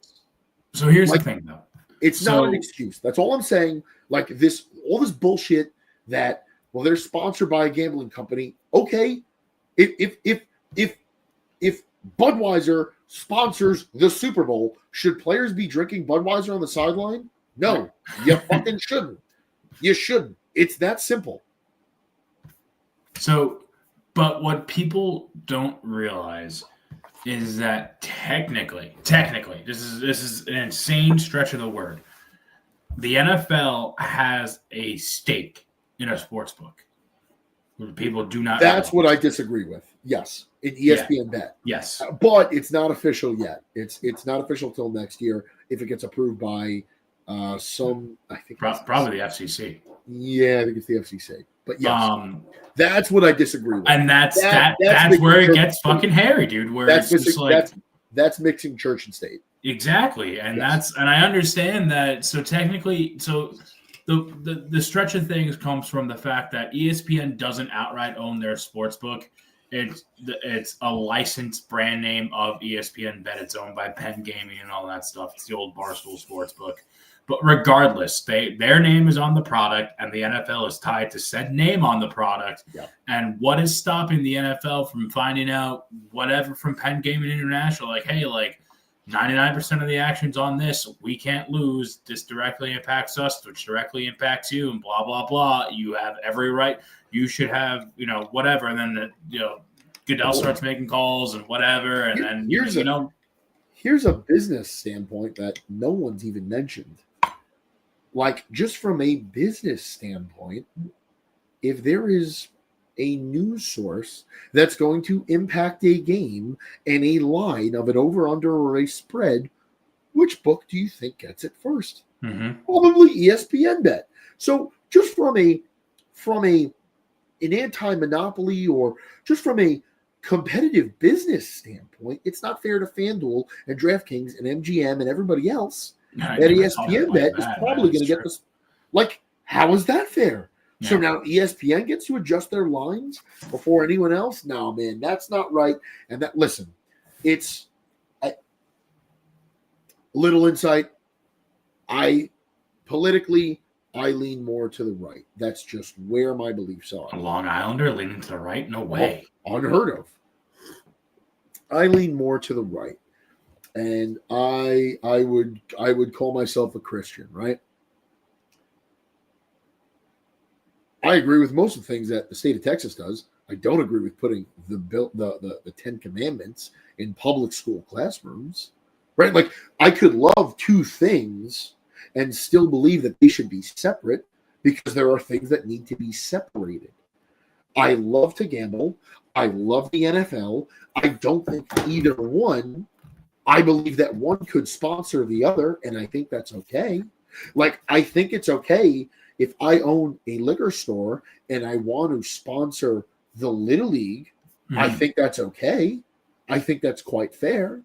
so here's the thing though. It's not an excuse. That's all I'm saying. Like all this bullshit that, well, they're sponsored by a gambling company. Okay, if Budweiser sponsors the Super Bowl, should players be drinking Budweiser on the sideline? No, you fucking shouldn't. You shouldn't. It's that simple. So, but what people don't realize is that technically, this is an insane stretch of the word. The NFL has a stake in a sports book. People do not. That's what I disagree with. Yes, in ESPN Bet. Yes, but it's not official yet. It's not official till next year if it gets approved by some. I think probably the FCC. Yeah, I think it's the FCC. But yes, that's what I disagree with. And that's where it gets fucking hairy, dude. Where it's just like that's mixing church and state. Exactly, and I understand that. So technically, the stretch of things comes from the fact that ESPN doesn't outright own their sports book. It's a licensed brand name of ESPN Bet. It's owned by Penn Gaming and all that stuff. It's the old Barstool Sportsbook. But regardless, their name is on the product, and the NFL is tied to said name on the product. Yep. And what is stopping the NFL from finding out whatever from Penn Gaming International? Like, hey, 99% of the action's on this. We can't lose. This directly impacts us, which directly impacts you, and blah, blah, blah. You have every right. You should have, whatever. And then, Goodell starts making calls and whatever. And then, here's a business standpoint that no one's even mentioned. Just from a business standpoint, if there is a news source that's going to impact a game and a line of an over-under or a spread, which book do you think gets it first? Mm-hmm. Probably ESPN Bet. So just from an anti-monopoly or just from a competitive business standpoint, it's not fair to FanDuel and DraftKings and MGM and everybody else that ESPN Bet is probably going to get this. How is that fair? Yeah. So now ESPN gets to adjust their lines before anyone else? No, man, that's not right. And it's a little insight. I lean more to the right. That's just where my beliefs are. A Long Islander leaning to the right? No way. Unheard of. I lean more to the right. And I would call myself a Christian, right? I agree with most of the things that the state of Texas does. I don't agree with putting the 10 Commandments in public school classrooms, right? I could love two things and still believe that they should be separate because there are things that need to be separated. I love to gamble. I love the NFL. I don't think either one. I believe that one could sponsor the other, and I think that's okay. I think it's okay if I own a liquor store and I want to sponsor the Little League. Mm-hmm. I think that's okay. I think that's quite fair.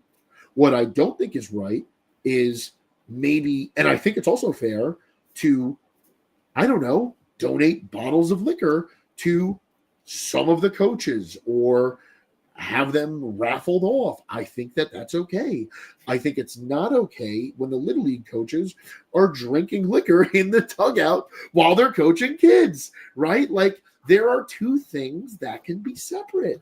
What I don't think is right is maybe, and I think it's also fair to, donate bottles of liquor to some of the coaches or have them raffled off. I think that that's okay. I think it's not okay when the Little League coaches are drinking liquor in the dugout while they're coaching kids, right? There are two things that can be separate.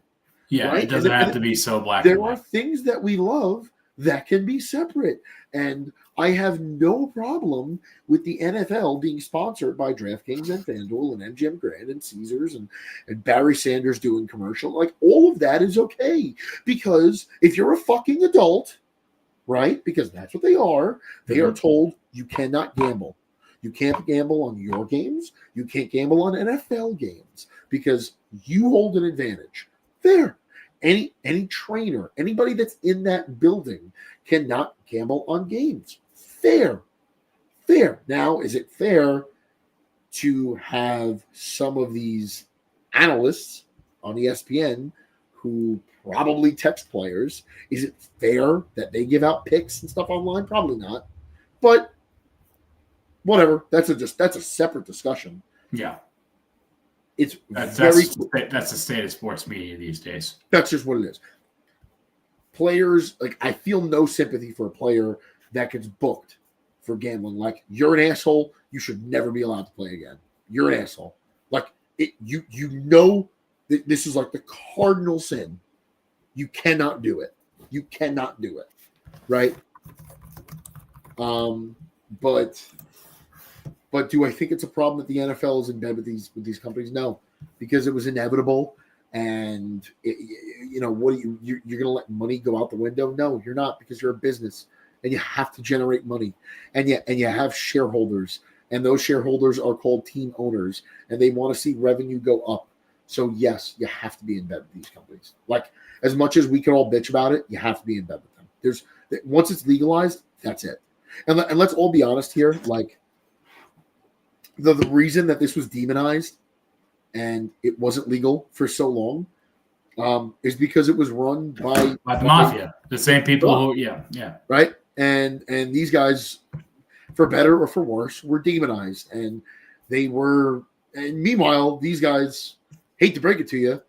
Yeah, right? It doesn't have to be so black. There are things that we love that can be separate. And I have no problem with the NFL being sponsored by DraftKings and FanDuel and MGM Grand and Caesars and Barry Sanders doing commercial. All of that is okay. Because if you're a fucking adult, right, because that's what they are told you cannot gamble. You can't gamble on your games. You can't gamble on NFL games because you hold an advantage. Fair. Any trainer, anybody that's in that building cannot gamble on games. Fair. Now, is it fair to have some of these analysts on ESPN who probably text players? Is it fair that they give out picks and stuff online? Probably not. But whatever. That's a separate discussion. Yeah. That's the state of sports media these days. That's just what it is. Players, I feel no sympathy for a player that gets booked for gambling. You're an asshole. You should never be allowed to play again. You're an asshole. you know that this is like the cardinal sin. You cannot do it. You cannot do it, right? But do I think it's a problem that the NFL is in bed with these companies? No, because it was inevitable. And what are you're going to let money go out the window? No, you're not, because you're a business and you have to generate money, and you have shareholders, and those shareholders are called team owners, and they want to see revenue go up. So yes, you have to be in bed with these companies. Like, as much as we can all bitch about it, you have to be in bed with them. Once it's legalized, that's it. And let's all be honest here. Like, the reason that this was demonized and it wasn't legal for so long is because it was run by the mafia, the same people who, right. And these guys, for better or for worse, were demonized, and they were. And meanwhile, these guys, hate to break it to you,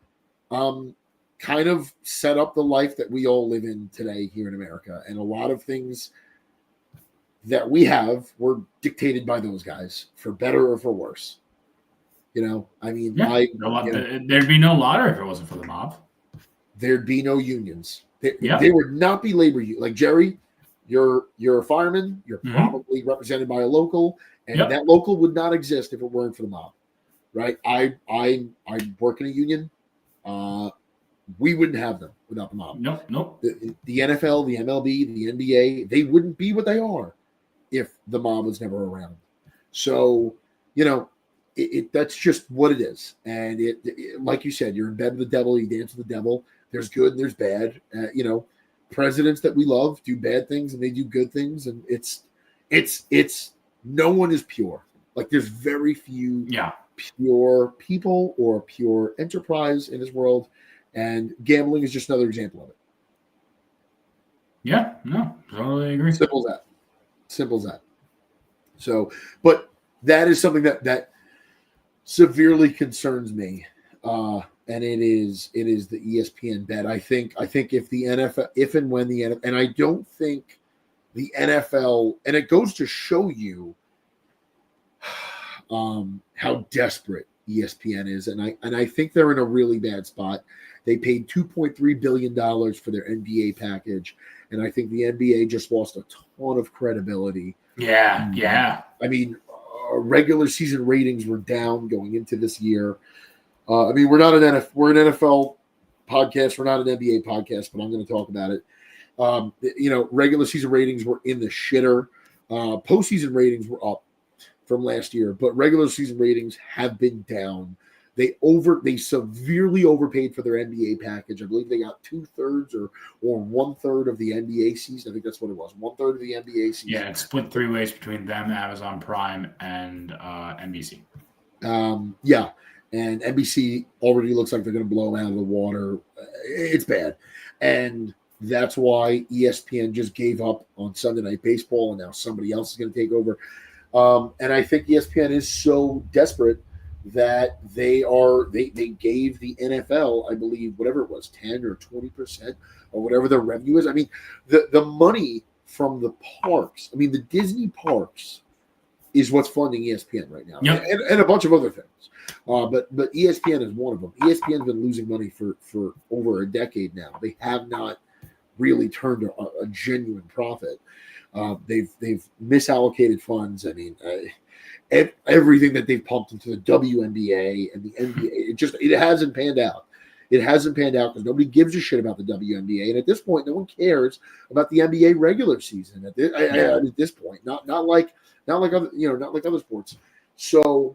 kind of set up the life that we all live in today here in America, and a lot of things that we have were dictated by those guys, for better or for worse. I mean, there'd be no lottery if it wasn't for the mob. There'd be no unions. There would not be labor unions. Like, Jerry, you're a fireman. You're probably represented by a local, and that local would not exist if it weren't for the mob, right? I work in a union. We wouldn't have them without the mob. Nope. The NFL, the MLB, the NBA, they wouldn't be what they are if the mob was never around. So, that's just what it is. And it, like you said, you're in bed with the devil. You dance with the devil. There's good and there's bad. Presidents that we love do bad things and they do good things, and it's no one is pure. Like, there's very few pure people or pure enterprise in this world, and gambling is just another example of it. Yeah, no, totally agree. Simple as that. So, but that is something that severely concerns me, and it is the ESPN bet. I think if the NFL, if and when the NFL, and I don't think the NFL, and it goes to show you how desperate ESPN is, and I think they're in a really bad spot. They paid $2.3 billion for their NBA package, and I think the NBA just lost a ton of credibility. Yeah. I mean, regular season ratings were down going into this year. I mean, we're an NFL podcast. We're not an NBA podcast, but I'm going to talk about it. Regular season ratings were in the shitter. Postseason ratings were up from last year, but regular season ratings have been down. They severely overpaid for their NBA package. I believe they got 2/3 or 1/3 of the NBA season. I think that's what it was. 1/3 of the NBA season. Yeah, it's split 3 ways between them, Amazon Prime, and NBC. Yeah. And NBC already looks like they're going to blow them out of the water. It's bad. And that's why ESPN just gave up on Sunday Night Baseball, and now somebody else is going to take over. And I think ESPN is so desperate that they gave the NFL, I believe, whatever it was, 10 or 20% or whatever their revenue is. I mean, the money from the parks, I mean, the Disney parks is what's funding ESPN right now, and a bunch of other things. But ESPN is one of them. ESPN's been losing money for over a decade now. They have not really turned a genuine profit. They've misallocated funds. I mean, everything that they've pumped into the WNBA and the NBA, it hasn't panned out. It hasn't panned out because nobody gives a shit about the WNBA, and at this point, no one cares about the NBA regular season. At this point, not like other sports. So,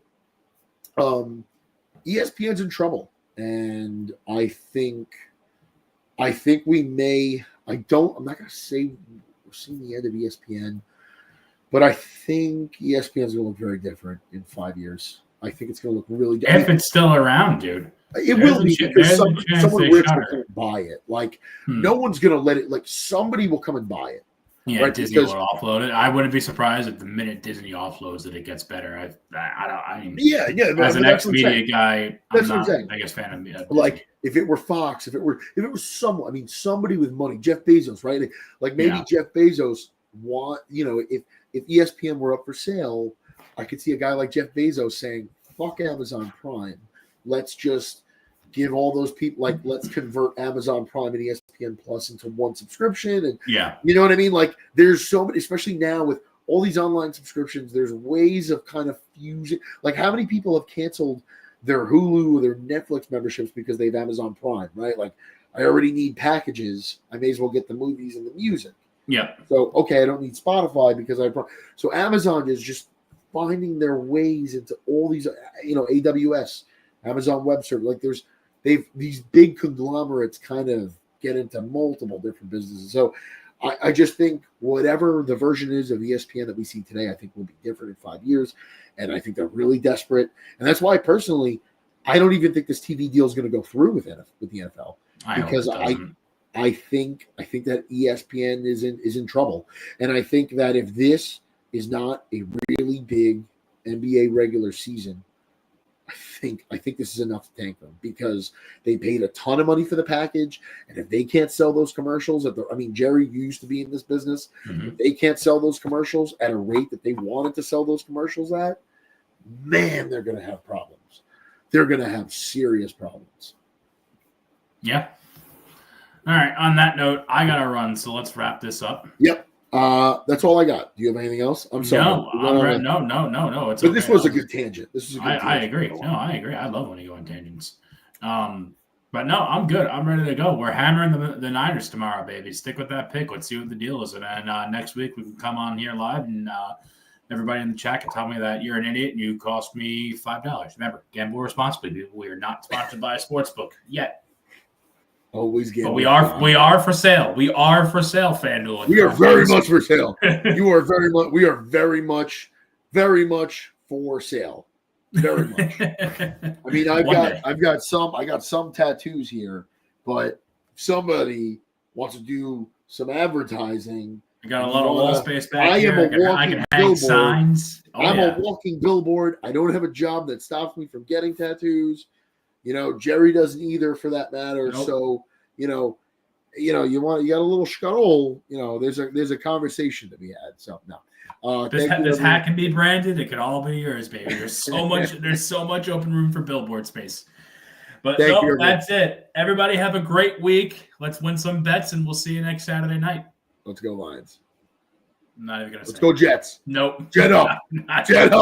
ESPN's in trouble, and I think we may. I'm not going to say we're seeing the end of ESPN. But I think ESPN is going to look very different in 5 years. I think it's going to look really different. If it's still around, dude. It will be, because someone rich will come and buy it. Like, no one's going to let it. Like, somebody will come and buy it. Yeah, right? Disney will offload it. I wouldn't be surprised if the minute Disney offloads that it gets better. I mean, as an ex-media guy, I'm not the biggest fan of Disney. Like, if it were Fox, if it was someone, I mean, somebody with money, Jeff Bezos, right? Like maybe Jeff Bezos if ESPN were up for sale, I could see a guy like Jeff Bezos saying, "Fuck Amazon Prime. let's just give all those people, like, let's convert Amazon Prime and ESPN Plus into one subscription. And Yeah. you know what I mean? Like, there's so many, especially now with all these online subscriptions, there's ways of kind of fusing. Like, how many people have canceled their Hulu or their Netflix memberships because they have Amazon Prime, right? Like, I already need packages. I may as well get the movies and the music. Yeah. So, okay, I don't need Spotify because so Amazon is just finding their ways into all these, AWS, Amazon Web Service. Like, they've these big conglomerates kind of get into multiple different businesses. So I just think whatever the version is of ESPN that we see today, I think will be different in 5 years. And I think they're really desperate. And that's why, personally, I don't even think this TV deal is going to go through with the NFL. Because I think that ESPN is in trouble. And I think that if this is not a really big NBA regular season, I think this is enough to tank them, because they paid a ton of money for the package. And if they can't sell those commercials Jerry, you used to be in this business. Mm-hmm. If they can't sell those commercials at a rate that they wanted to sell those commercials at, man, they're going to have problems. They're going to have serious problems. Yeah. All right. On that note, I got to run. So let's wrap this up. Yep. That's all I got. Do you have anything else? I'm sorry. No. It's but okay. this was a good tangent. I agree. No, I agree. I love when you go on tangents. But no, I'm good. I'm ready to go. We're hammering the Niners tomorrow, baby. Stick with that pick. Let's see what the deal is. And then next week we can come on here live, and everybody in the chat can tell me that you're an idiot and you cost me $5. Remember, gamble responsibly, people. We are not sponsored by a sports book yet. Always gamble. But we are for sale. We are for sale, FanDuel. We are very much for sale. We are very much for sale. Very much. I mean, I got some tattoos here, but if somebody wants to do some advertising, I got a lot of wall space back I here. am a I can hang signs. I'm a walking billboard. I don't have a job that stops me from getting tattoos. Jerry doesn't either, for that matter. Nope. So, you got a little scuttle. There's a conversation to be had. So no. This hat can be branded. It can all be yours, baby. There's so much open room for billboard space. But that's it. Everybody have a great week. Let's win some bets, and we'll see you next Saturday night. Let's go Lions. I'm not even gonna say. Let's go Jets. Nope. Jet up. Jet up.